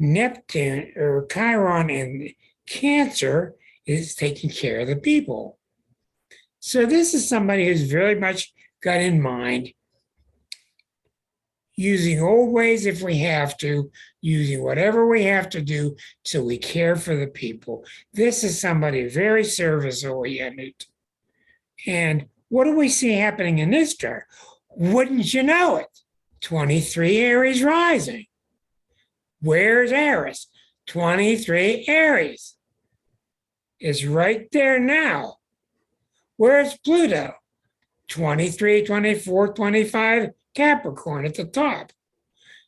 Neptune or Chiron in Cancer is taking care of the people. So this is somebody who's very much got in mind using old ways if we have to, using whatever we have to do so we care for the people. This is somebody very service-oriented. And what do we see happening in this chart? Wouldn't you know it? 23 Aries rising. Where's Aries? 23 Aries. It's right there now. Where's Pluto? 23, 24, 25 Capricorn at the top.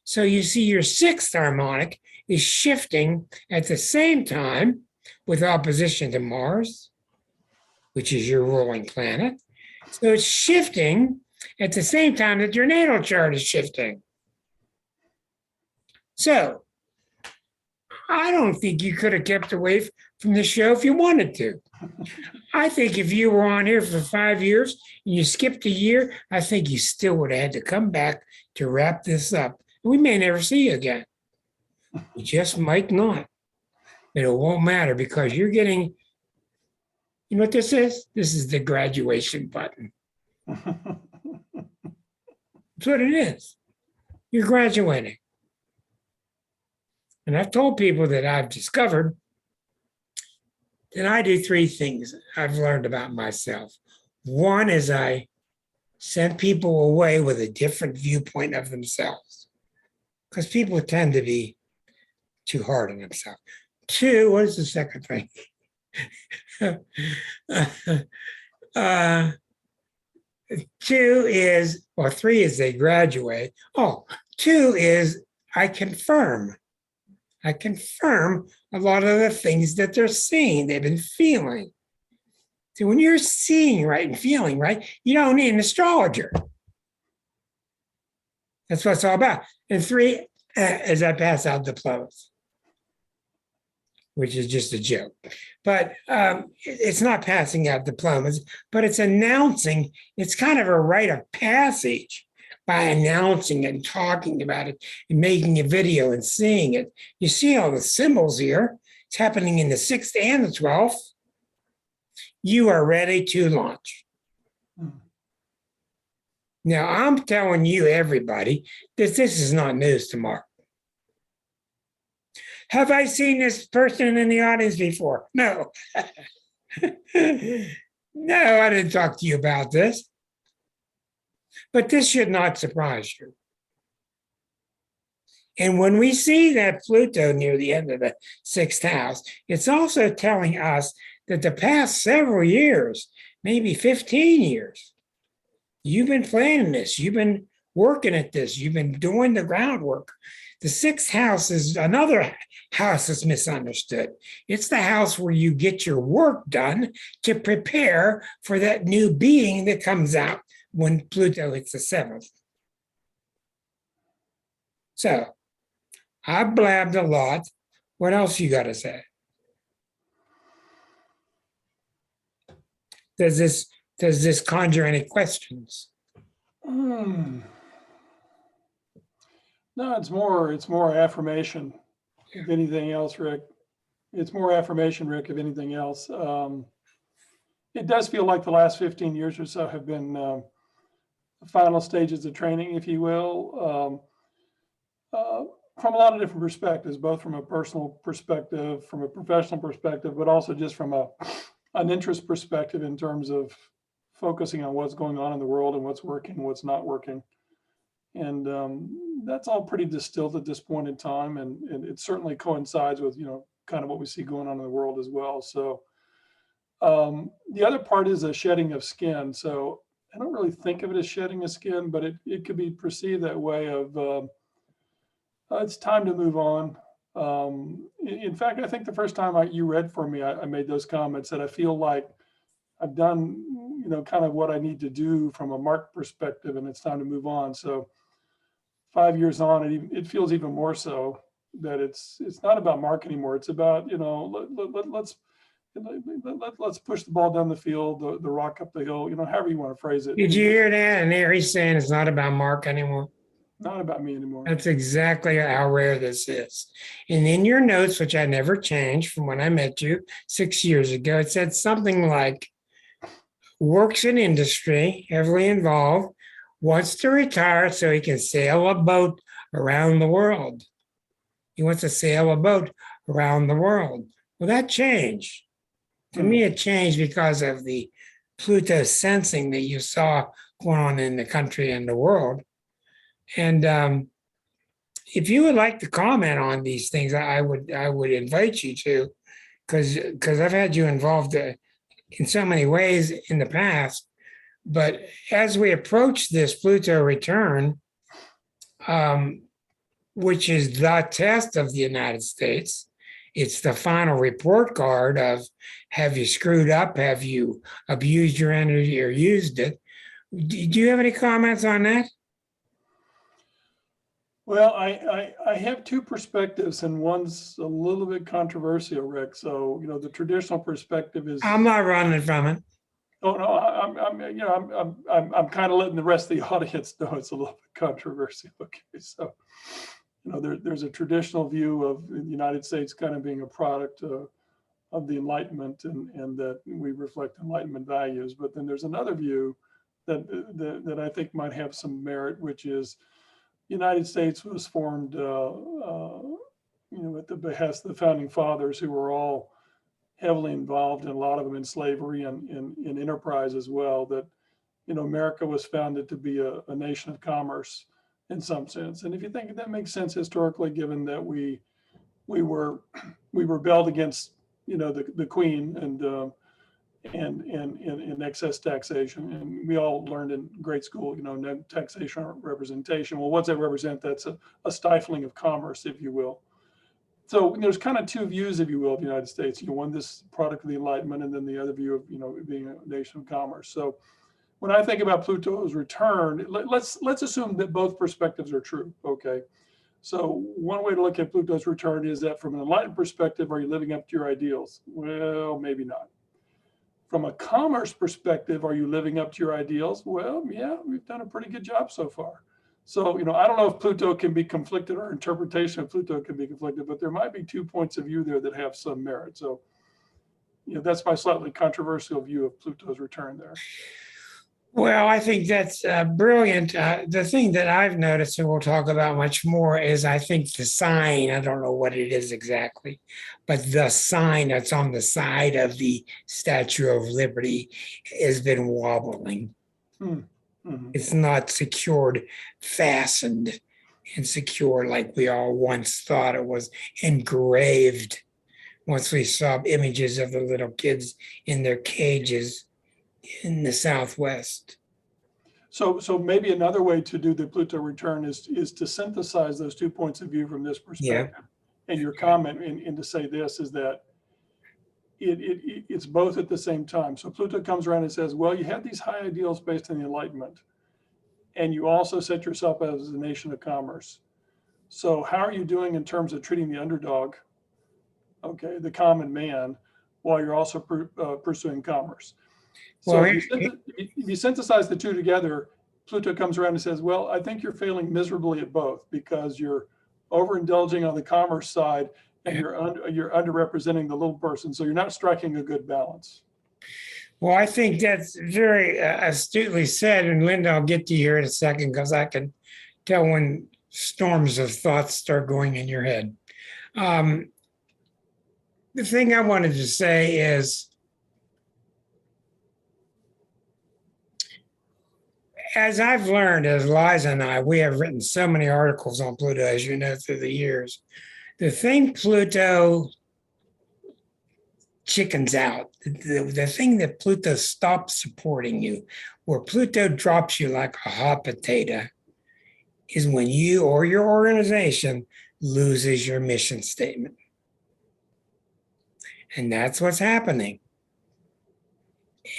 So you see your sixth harmonic is shifting at the same time with opposition to Mars, which is your ruling planet. So it's shifting at the same time that your natal chart is shifting. So I don't think you could have kept away from the show if you wanted to. I think if you were on here for 5 years and you skipped a year, I think you still would have had to come back to wrap this up. We may never see you again. You just might not. But it won't matter because you're getting, you know what this is? This is the graduation button. That's what it is. You're graduating. And I've told people that I've discovered that I do three things I've learned about myself. One is I send people away with a different viewpoint of themselves because people tend to be too hard on themselves. Two, what is the second thing? Two is, or three is they graduate. Oh, two is I confirm a lot of the things that they're seeing, they've been feeling. So when you're seeing right and feeling right, you don't need an astrologer. That's what it's all about. And three, as I pass out diplomas, which is just a joke. But it's not passing out diplomas, but it's announcing, it's kind of a rite of passage by announcing and talking about it and making a video and seeing it. You see all the symbols here. It's happening in the 6th and the 12th. You are ready to launch. Now, I'm telling you, everybody, that this is not news to Mark. Have I seen this person in the audience before? No. No, I didn't talk to you about this. But this should not surprise you. And when we see that Pluto near the end of the sixth house, it's also telling us that the past several years, maybe 15 years, you've been planning this, you've been working at this, you've been doing the groundwork. The sixth house is another house that's misunderstood. It's the house where you get your work done to prepare for that new being that comes out when Pluto hits the seventh. So I blabbed a lot. What else you got to say? Does this conjure any questions? No, it's more affirmation, if anything else, Rick. It's more affirmation, Rick, if anything else. It does feel like the last 15 years or so have been the final stages of training, if you will, from a lot of different perspectives, both from a personal perspective, from a professional perspective, but also just from an interest perspective in terms of focusing on what's going on in the world and what's working, what's not working. And that's all pretty distilled at this point in time. And it certainly coincides with, kind of what we see going on in the world as well. So the other part is a shedding of skin. So I don't really think of it as shedding of skin, but it could be perceived that way of it's time to move on. In fact, I think the first time you read for me, I made those comments that I feel like I've done, kind of what I need to do from a mark perspective, and it's time to move on. So 5 years on, it feels even more so that it's not about mark anymore. It's about, let's push the ball down the field, the rock up the hill, however you want to phrase it. Did you hear that? And Aries saying it's not about Mark anymore. Not about me anymore. That's exactly how rare this is. And in your notes, which I never changed from when I met you 6 years ago, it said something like, works in industry, heavily involved, wants to retire so he can sail a boat around the world. He wants to sail a boat around the world. Well, that changed. To me, it changed because of the Pluto sensing that you saw going on in the country and the world. And if you would like to comment on these things, I would invite you to, because I've had you involved in so many ways in the past. But as we approach this Pluto return, which is the test of the United States, it's the final report card of, have you screwed up? Have you abused your energy or used it? Do you have any comments on that? Well, I have two perspectives, and one's a little bit controversial, Rick. So, the traditional perspective is. I'm not running from it. Oh no, I'm kind of letting the rest of the audience know it's a little bit controversial. Okay, so, there's a traditional view of the United States kind of being a product of the Enlightenment, and that we reflect Enlightenment values. But then there's another view that I think might have some merit, which is, the United States was formed, at the behest of the founding fathers, who were all heavily involved, and a lot of them in slavery and in enterprise as well. That, America was founded to be a nation of commerce in some sense. And if you think that makes sense historically, given that we rebelled against, the Queen and excess taxation. And we all learned in grade school, no taxation or representation. Well, what's that represent? That's a stifling of commerce, if you will. So there's kind of two views, if you will, of the United States. One, this product of the Enlightenment, and then the other view of, being a nation of commerce. So when I think about Pluto's return, let's assume that both perspectives are true. Okay. So one way to look at Pluto's return is that from an enlightened perspective, are you living up to your ideals? Well, maybe not. From a commerce perspective, are you living up to your ideals? Well, yeah, we've done a pretty good job so far. So, I don't know if Pluto can be conflicted, or interpretation of Pluto can be conflicted, but there might be 2 points of view there that have some merit. So, that's my slightly controversial view of Pluto's return there. Well, I think that's brilliant. The thing that I've noticed, and we'll talk about much more, is I think the sign, I don't know what it is exactly, but the sign that's on the side of the Statue of Liberty has been wobbling. Mhm. It's not secured, fastened, and secure like we all once thought it was, engraved once we saw images of the little kids in their cages in the Southwest. So maybe another way to do the Pluto return is to synthesize those 2 points of view from this Yeah. perspective. And your comment and to say this is that it's both at the same time. So Pluto comes around and says, well, you have these high ideals based on the Enlightenment, and you also set yourself up as a nation of commerce. So how are you doing in terms of treating the underdog, okay, the common man, while you're also pursuing commerce? So Well, if you synthesize the two together, Pluto comes around and says, well, I think you're failing miserably at both because you're overindulging on the commerce side and you're underrepresenting the little person. So you're not striking a good balance. well, I think that's very astutely said. And Linda, I'll get to you here in a second because I can tell when storms of thoughts start going in your head. The thing I wanted to say is, as I've learned, as Liza and I, we have written so many articles on Pluto, as you know, through the years. The thing Pluto chickens out, the thing that Pluto stops supporting you, where Pluto drops you like a hot potato, is when you or your organization loses your mission statement. And that's what's happening.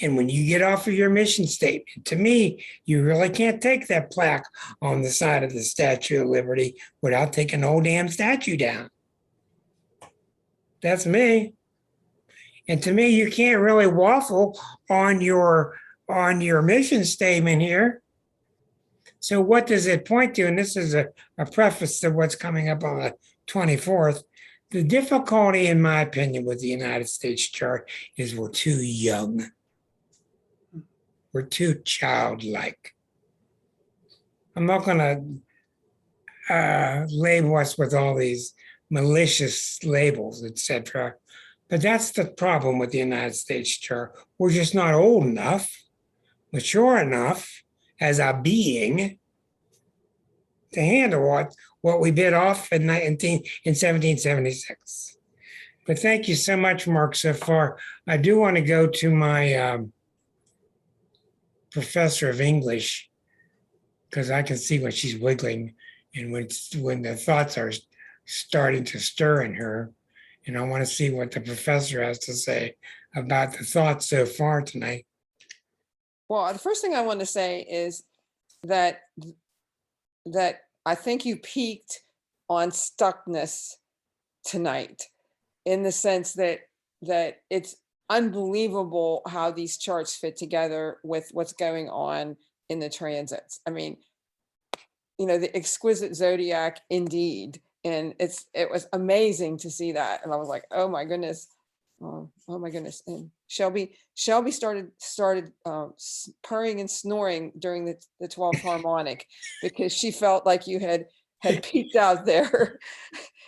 And when you get off of your mission statement, to me, you really can't take that plaque on the side of the Statue of Liberty without taking the whole damn statue down. That's me. And to me, you can't really waffle on your mission statement here. So what does it point to? And this is a preface to what's coming up on the 24th. The difficulty, in my opinion, with the United States chart is we're too young. We're too childlike. I'm not going to label us with all these malicious labels, etc. But that's the problem with the United States chart. We're just not old enough, mature enough as a being to handle what we bit off in 1776. But thank you so much, Mark, so far. I do want to go to my professor of English because I can see when she's wiggling and when the thoughts are starting to stir in her. And I want to see what the professor has to say about the thoughts so far tonight. Well, the first thing I want to say is that I think you peaked on stuckness tonight, in the sense that it's unbelievable how these charts fit together with what's going on in the transits. I mean, you know, the exquisite zodiac indeed. And it was amazing to see that. And I was like, oh my goodness. Oh my goodness. And Shelby started purring and snoring during the 12th harmonic because she felt like you had peaked out there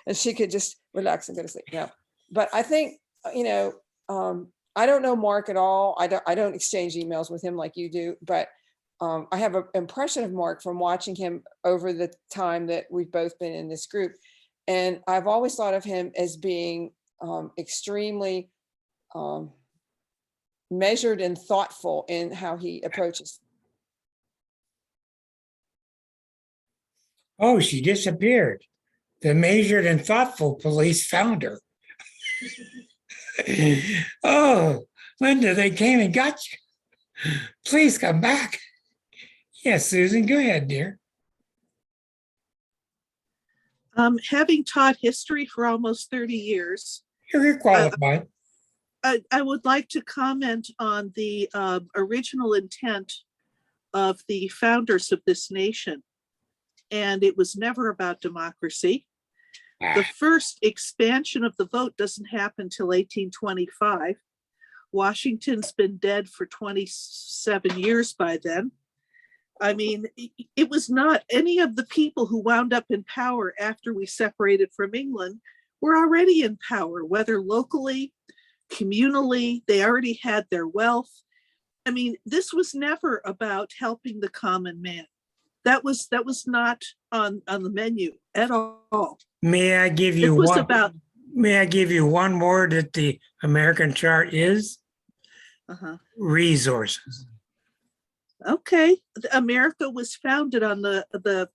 and she could just relax and go to sleep. No, but I think, you know, I don't know Mark at all. I don't exchange emails with him like you do, but I have an impression of Mark from watching him over the time that we've both been in this group. And I've always thought of him as being extremely measured and thoughtful in how he approaches. Oh, she disappeared. The measured and thoughtful police found her. Oh, Linda, they came and got you. Please come back. Yes, Susan, go ahead, dear. Having taught history for almost 30 years, You're qualified. I would like to comment on the original intent of the founders of this nation. And it was never about democracy. The first expansion of the vote doesn't happen till 1825. Washington's been dead for 27 years by then. I mean, it was not any of the people who wound up in power after we separated from England were already in power, whether locally, communally, they already had their wealth. I mean, this was never about helping the common man. That was not on the menu at all. May I give you It was one? about, May I give you one word that the American chart is? Resources. okay. America was founded on the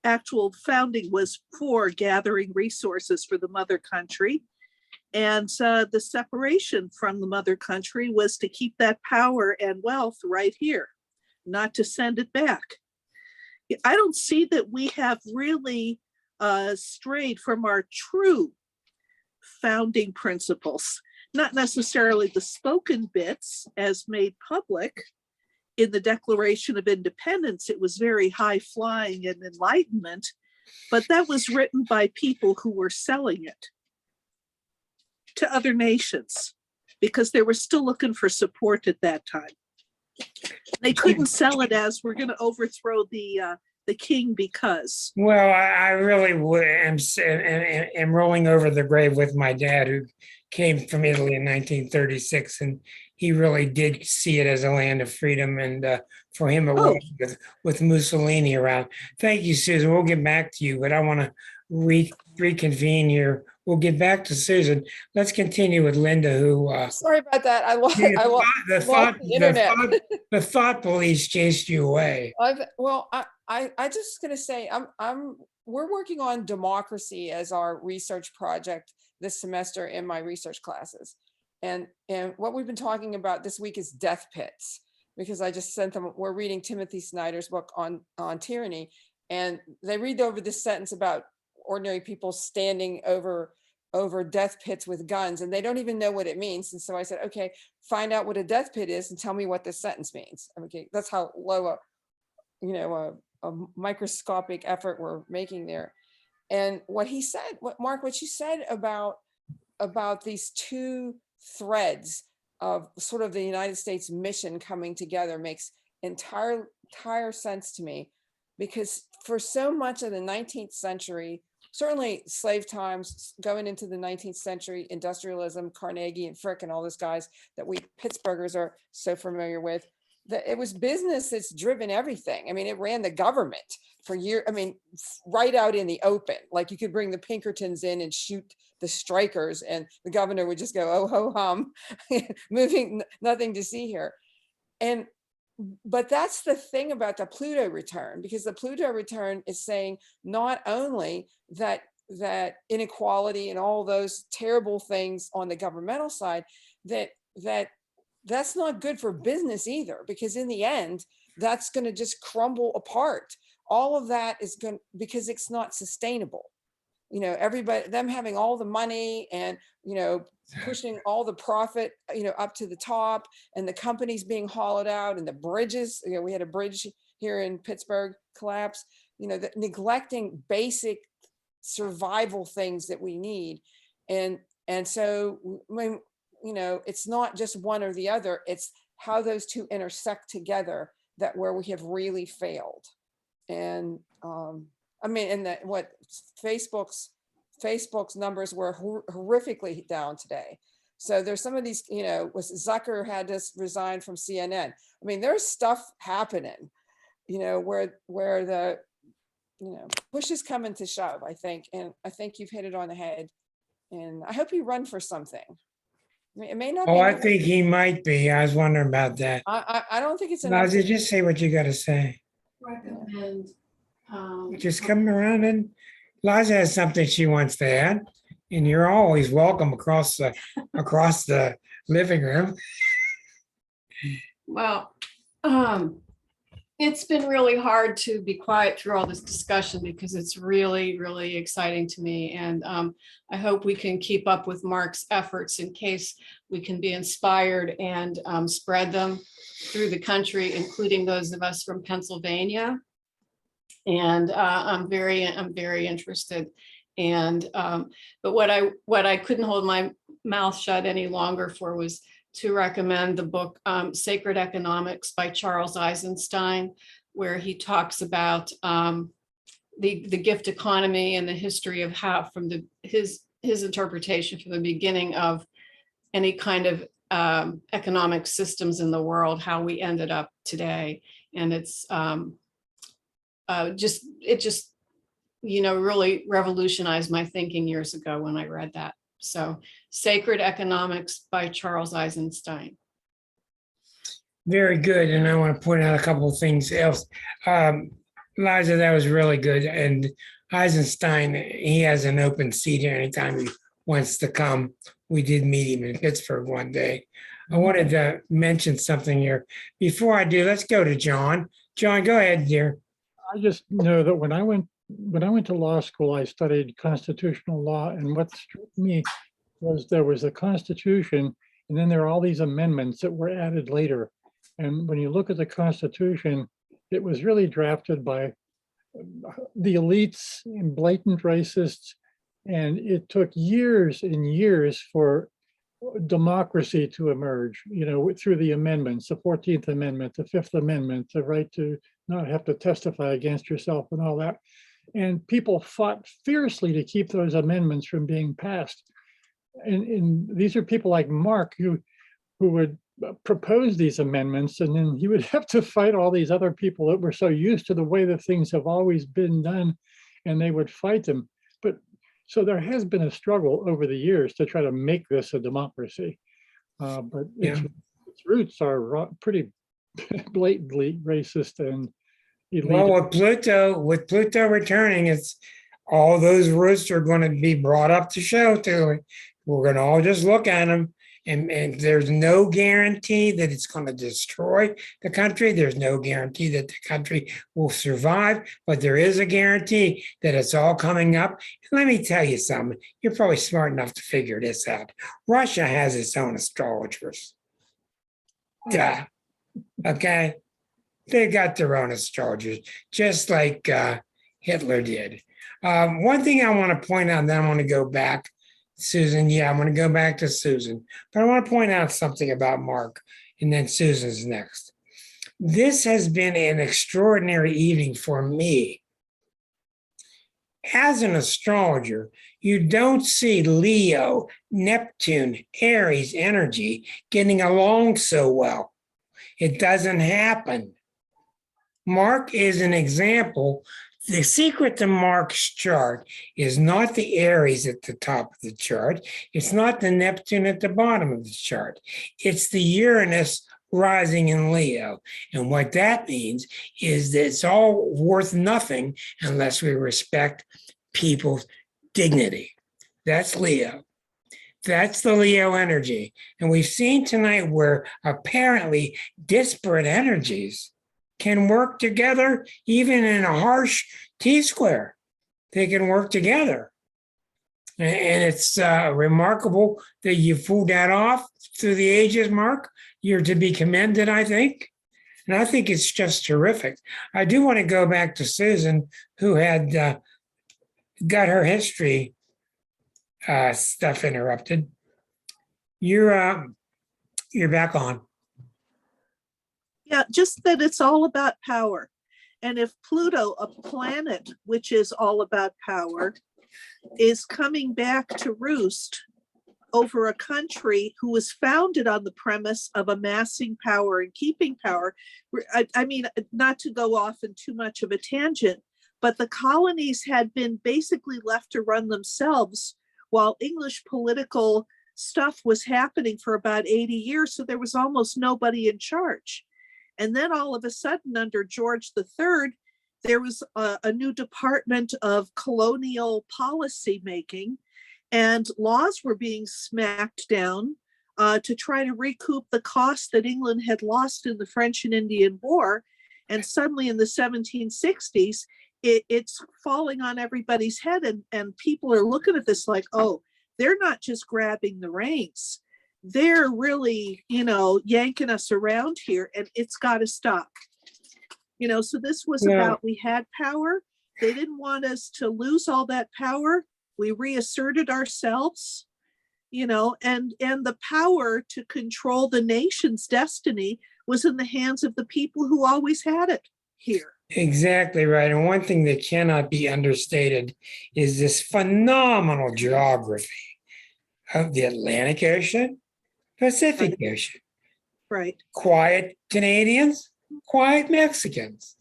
actual founding was for gathering resources for the mother country. And the separation from the mother country was to keep that power and wealth right here, not to send it back. I don't see that we have really strayed from our true founding principles, not necessarily the spoken bits as made public in the Declaration of Independence. It was very high flying and enlightenment, but that was written by people who were selling it to other nations because they were still looking for support at that time. They couldn't sell it as we're going to overthrow the king because. Well, I really am rolling over the grave with my dad, who came from Italy in 1936, and he really did see it as a land of freedom. And for him, it was with Mussolini around. Thank you, Susan. We'll get back to you, but I want to reconvene here. We'll get back to Susan. Let's continue with Linda, who. Sorry about that. I lost the internet. The thought police chased you away. I just gonna say we're working on democracy as our research project this semester in my research classes, and what we've been talking about this week is death pits, because I just sent them. We're reading Timothy Snyder's book on tyranny, and they read over this sentence about ordinary people standing over death pits with guns, and they don't even know what it means. And so I said, okay, find out what a death pit is and tell me what this sentence means. Okay, that's how low a microscopic effort we're making there. And what he said, what you said about these two threads of sort of the United States mission coming together makes entire sense to me, because for so much of the 19th century, certainly slave times, going into the 19th century, industrialism, Carnegie and Frick and all those guys that we Pittsburghers are so familiar with, that it was business that's driven everything. I mean, it ran the government for years. I mean, right out in the open, like you could bring the Pinkertons in and shoot the strikers and the governor would just go, oh, ho, hum, moving, nothing to see here. But that's the thing about the Pluto return, because the Pluto return is saying not only that inequality and all those terrible things on the governmental side, that's not good for business either, because in the end, that's going to just crumble apart. All of that is going, because it's not sustainable. You know, everybody, them having all the money and, you know, pushing all the profit, you know, up to the top, and the companies being hollowed out, and the bridges, you know, we had a bridge here in Pittsburgh collapse, you know, neglecting basic survival things that we need. And so when, you know, it's not just one or the other, it's how those two intersect together that where we have really failed. And I mean, and that what Facebook's numbers were horrifically down today. So there's some of these, you know, Zucker had to resign from CNN. I mean, there's stuff happening, you know, where the, you know, push is coming to shove, I think. And I think you've hit it on the head. And I hope you run for something. I mean, it may not be. Oh, I think he might be. I was wondering about that. I don't think it's Now, enough. just say what you got to say. Recommend. Just come around, and Liza has something she wants to add, and you're always welcome across the living room. Well, it's been really hard to be quiet through all this discussion because it's really, really exciting to me. And I hope we can keep up with Mark's efforts in case we can be inspired and spread them through the country, including those of us from Pennsylvania. And I'm very interested. And but what I couldn't hold my mouth shut any longer for was to recommend the book Sacred Economics by Charles Eisenstein, where he talks about the gift economy and the history of how, from his interpretation from the beginning of any kind of economic systems in the world, how we ended up today. And it's just, really revolutionized my thinking years ago when I read that. So Sacred Economics by Charles Eisenstein. Very good. And I want to point out a couple of things else. Liza, that was really good. And Eisenstein, he has an open seat here anytime he wants to come. We did meet him in Pittsburgh one day. I wanted to mention something here. Before I do, let's go to John. John, go ahead, dear. I just know that when I went to law school, I studied constitutional law, and what struck me was there was a constitution, and then there are all these amendments that were added later. And when you look at the Constitution, it was really drafted by the elites and blatant racists, and it took years and years for democracy to emerge, through the amendments, the 14th Amendment, the 5th Amendment, the right to not have to testify against yourself and all that. And people fought fiercely to keep those amendments from being passed. And these are people like Mark who would propose these amendments, and then he would have to fight all these other people that were so used to the way that things have always been done, and they would fight them. But so there has been a struggle over the years to try to make this a democracy. But its roots are pretty blatantly racist and elite. Well, with Pluto returning, it's all those roots are going to be brought up to show to it. We're going to all just look at them. And there's no guarantee that it's going to destroy the country. There's no guarantee that the country will survive, but there is a guarantee that it's all coming up. And let me tell you something. You're probably smart enough to figure this out. Russia has its own astrologers. Duh. Okay? They've got their own astrologers, just like Hitler did. One thing I want to point out, then I want to go back. Susan, I'm going to go back to Susan, but I want to point out something about Mark, and then Susan's next. This has been an extraordinary evening for me. As an astrologer, you don't see Leo, Neptune, Aries energy getting along so well. It doesn't happen. Mark is an example. The secret to Mark's chart is not the Aries at the top of the chart. It's not the Neptune at the bottom of the chart. It's the Uranus rising in Leo. And what that means is that it's all worth nothing unless we respect people's dignity. That's Leo. That's the Leo energy. And we've seen tonight where apparently disparate energies can work together, even in a harsh T-square. They can work together. And it's remarkable that you pulled that off through the ages, Mark. You're to be commended, I think. And I think it's just terrific. I do want to go back to Susan, who had got her history stuff interrupted. You're back on. Yeah, just that it's all about power. And if Pluto, a planet which is all about power, is coming back to roost over a country who was founded on the premise of amassing power and keeping power, I mean, not to go off in too much of a tangent, but the colonies had been basically left to run themselves while English political stuff was happening for about 80 years. So there was almost nobody in charge. And then all of a sudden, under George III, there was a new department of colonial policy making, and laws were being smacked down to try to recoup the cost that England had lost in the French and Indian War. And suddenly in the 1760s, it's falling on everybody's head, and people are looking at this like, oh, they're not just grabbing the reins. They're really, yanking us around here, and it's got to stop. So this was about, we had power. They didn't want us to lose all that power. We reasserted ourselves, and the power to control the nation's destiny was in the hands of the people who always had it here. Exactly right. And one thing that cannot be understated is this phenomenal geography of the Atlantic Ocean, Pacific Ocean. Right, Quiet Canadians, quiet Mexicans,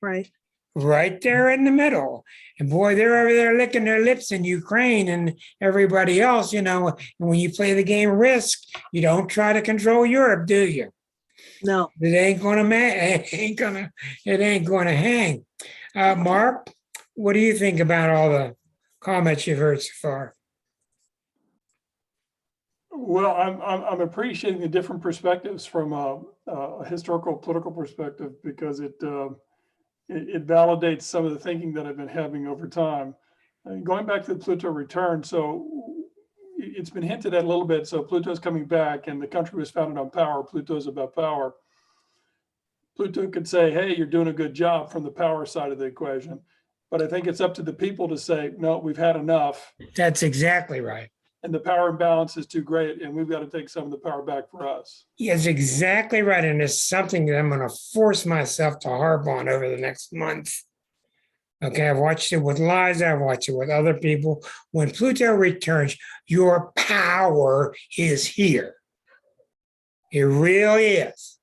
right. right there in the middle. And boy, they're over there licking their lips in Ukraine and everybody else, you know. And when you play the game Risk, you don't try to control Europe, do you? No, It ain't gonna it ain't gonna hang. Mark, what do you think about all the comments you've heard so far? Well, I'm appreciating the different perspectives from a historical political perspective, because it validates some of the thinking that I've been having over time. Going back to the Pluto return, so it's been hinted at a little bit. So Pluto's coming back, and the country was founded on power. Pluto's about power. Pluto could say, hey, you're doing a good job from the power side of the equation. But I think it's up to the people to say, no, we've had enough. That's exactly right. And the power imbalance is too great, and we've got to take some of the power back for us. Yes, exactly right. And it's something that I'm going to force myself to harp on over the next month. Okay, I've watched it with Liza, I've watched it with other people. When Pluto returns, your power is here. It really is.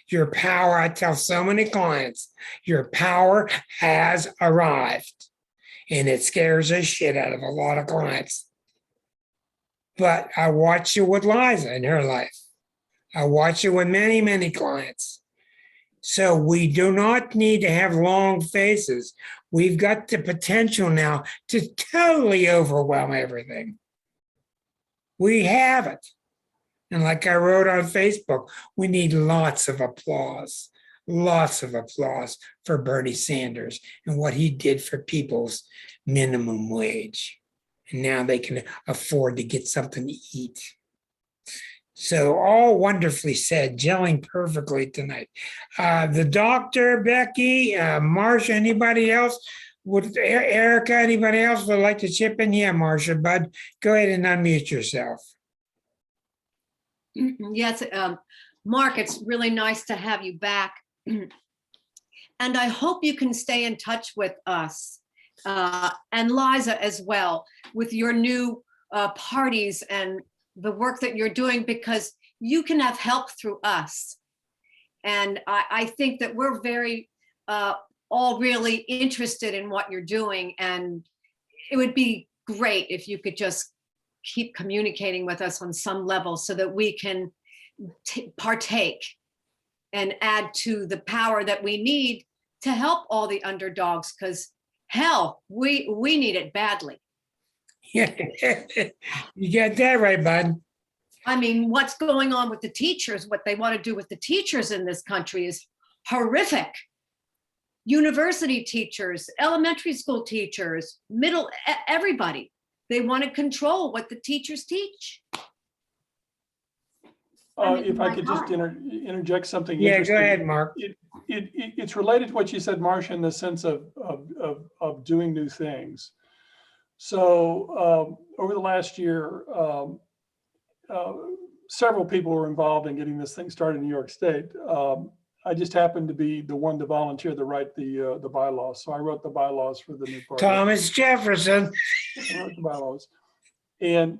Your power, I tell so many clients, your power has arrived. And it scares the shit out of a lot of clients. But I watch it with Liza in her life. I watch it with many, many clients. So we do not need to have long faces. We've got the potential now to totally overwhelm everything. We have it. And like I wrote on Facebook, we need lots of applause for Bernie Sanders and what he did for people's minimum wage. And now they can afford to get something to eat. So all wonderfully said, gelling perfectly tonight. The doctor, Becky, Marsha, anybody else? Would Erica, anybody else would like to chip in? Yeah, Marsha, bud, go ahead and unmute yourself. Yes, Mark, it's really nice to have you back. And I hope you can stay in touch with us and Liza as well with your new parties and the work that you're doing, because you can have help through us. And I think that we're very all really interested in what you're doing. And it would be great if you could just keep communicating with us on some level so that we can partake and add to the power that we need to help all the underdogs, because hell, we need it badly. Yeah, you got that right, bud. I mean, what's going on with the teachers, what they want to do with the teachers in this country is horrific. University teachers, elementary school teachers, everybody. They want to control what the teachers teach. If I could just interject something. Yeah, go ahead, Mark. It's related to what you said, Marcia, in the sense of doing new things. So over the last year, several people were involved in getting this thing started in New York State. I just happened to be the one to volunteer to write the bylaws. So I wrote the bylaws for the new party. Thomas Jefferson. I wrote the bylaws. And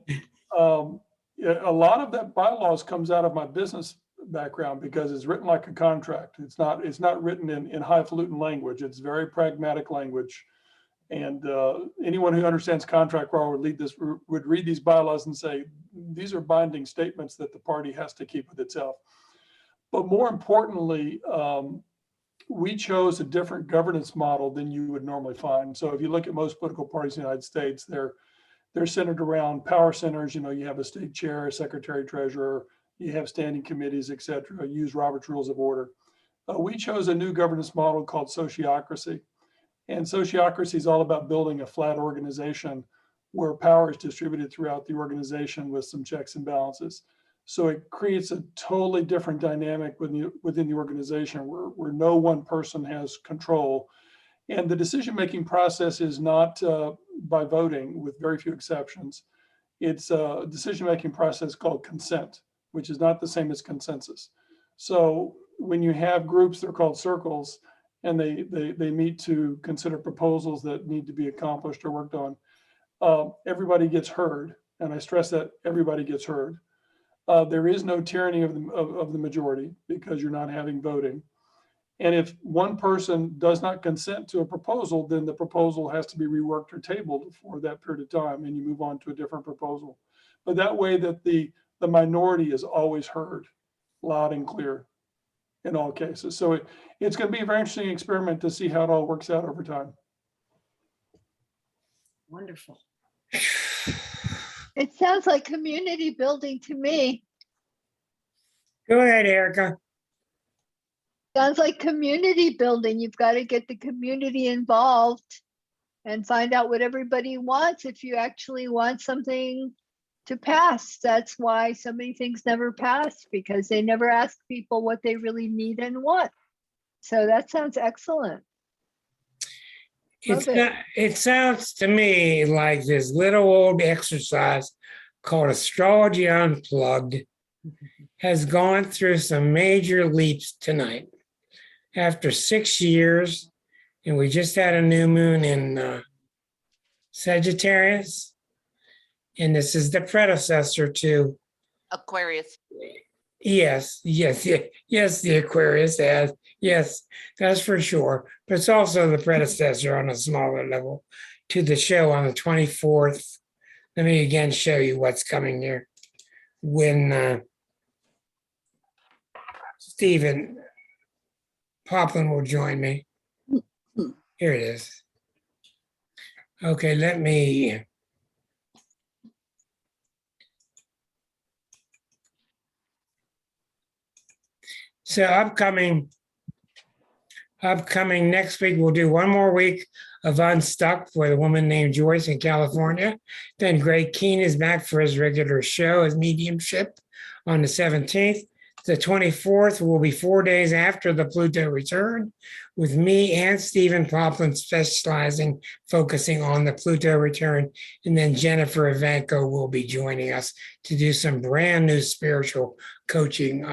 a lot of that bylaws comes out of my business background, because it's written like a contract. It's not written in highfalutin language. It's very pragmatic language. And anyone who understands contract law would read these bylaws and say, these are binding statements that the party has to keep with itself. But more importantly, we chose a different governance model than you would normally find. So if you look at most political parties in the United States, they're centered around power centers. You know, you have a state chair, a secretary treasurer, you have standing committees, et cetera. You use Robert's Rules of Order. We chose a new governance model called sociocracy. And sociocracy is all about building a flat organization where power is distributed throughout the organization with some checks and balances. So it creates a totally different dynamic within the organization where no one person has control. And the decision-making process is not by voting, with very few exceptions. It's a decision-making process called consent, which is not the same as consensus. So when you have groups, they're called circles, and they meet to consider proposals that need to be accomplished or worked on, everybody gets heard. and I stress that everybody gets heard. There is no tyranny of the majority because you're not having voting. And if one person does not consent to a proposal, then the proposal has to be reworked or tabled for that period of time, and you move on to a different proposal. But that way that the minority is always heard loud and clear in all cases. So it's going to be a very interesting experiment to see how it all works out over time. Wonderful. It sounds like community building to me. Go ahead, Erica. Sounds like community building. You've got to get the community involved and find out what everybody wants if you actually want something to pass. That's why so many things never pass, because they never ask people what they really need and want. So that sounds excellent. Love it. It sounds to me like this little old exercise called Astrology Unplugged has gone through some major leaps tonight. After 6 years, and we just had a new moon in Sagittarius, and this is the predecessor to Aquarius. yes, the Aquarius has, yes, that's for sure. But it's also the predecessor on a smaller level to the show on the 24th. Let me again show you what's coming here. When Stephen Poplin will join me. Here it is. Okay, let me. So upcoming next week, we'll do one more week of Unstuck with a woman named Joyce in California. Then Greg Keene is back for his regular show, his mediumship, on the 17th. The 24th will be 4 days after the Pluto return, with me and Stephen Poplin focusing on the Pluto return. And then Jennifer Ivanko will be joining us to do some brand new spiritual coaching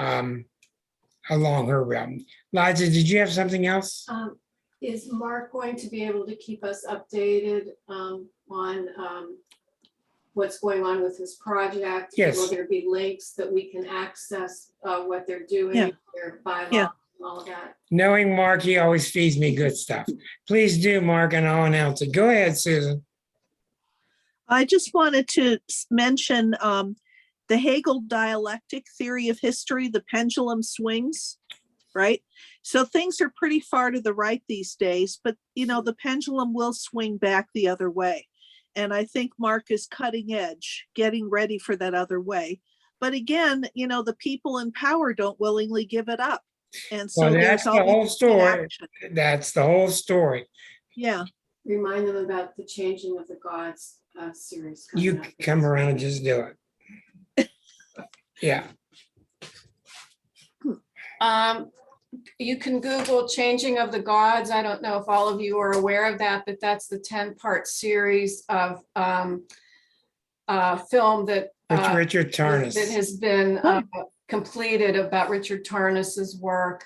along her realm. Liza, did you have something else? Is Mark going to be able to keep us updated on what's going on with his project? Yes. Will there be links that we can access what they're doing, Yeah. their bylaws, Yeah. and all of that? Knowing Mark, he always feeds me good stuff. Please do, Mark, and I'll announce it. Go ahead, Susan. I just wanted to mention the Hegel dialectic theory of history, the pendulum swings, right? So things are pretty far to the right these days, but the pendulum will swing back the other way. And I think Mark is cutting edge, getting ready for that other way. But again, the people in power don't willingly give it up. And so Well, there's that's the whole always story. action. That's the whole story. Yeah. Remind them about the Changing of the Gods series. coming You up. come around and just do it. Yeah. You can Google Changing of the Gods. I don't know if all of you are aware of that, but that's the 10-part series of film that Richard Tarnas. that has been completed about Richard Tarnas's work,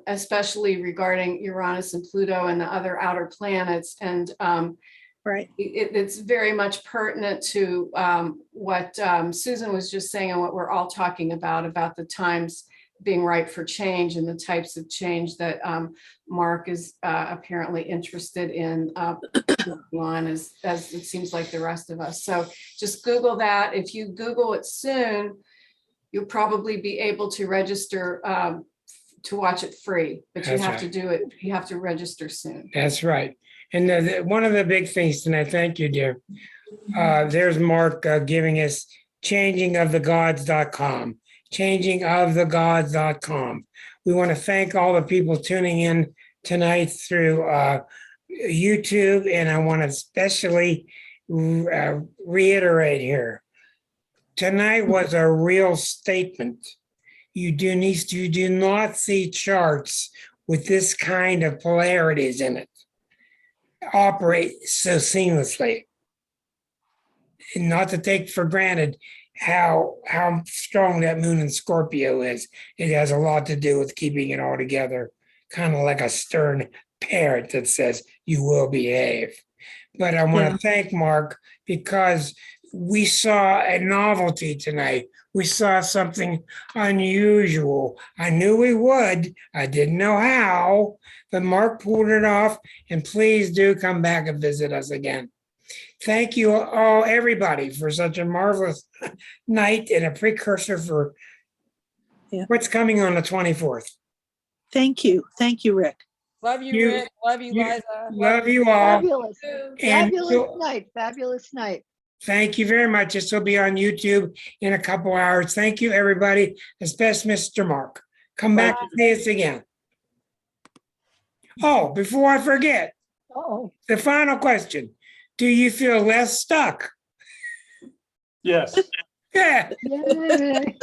especially regarding Uranus and Pluto and the other outer planets. And Right. it's very much pertinent to what Susan was just saying and what we're all talking about the times being ripe for change and the types of change that Mark is apparently interested in on as it seems like the rest of us. So just Google that. If you Google it soon, you'll probably be able to register to watch it free, but you That's have right. to do it. You have to register soon. That's right. And one of the big things tonight, thank you, dear. There's Mark giving us changingofthegods.com, changingofthegods.com. We want to thank all the people tuning in tonight through YouTube, and I want to especially reiterate here. Tonight was a real statement. You do not see charts with this kind of polarities in it operate so seamlessly. And not to take for granted how strong that moon in Scorpio is. It has a lot to do with keeping it all together, kind of like a stern parent that says, you will behave. But I want to thank Mark because we saw a novelty tonight. We saw something unusual. I knew we would. I didn't know how, but Mark pulled it off. And please do come back and visit us again. Thank you all, everybody, for such a marvelous night and a precursor for Yeah. what's coming on the 24th. Thank you. Thank you, Rick. Love you, You- Rick. Love you, you- Liza. Love you all. Fabulous, And fabulous so- night, fabulous night. thank you very much. This will be on YouTube in a couple hours. Thank you, everybody, especially Mr. Mark. Come back and see us again. Oh, before I forget, Oh, the final question. Do you feel less stuck? Yes. Yeah. yay.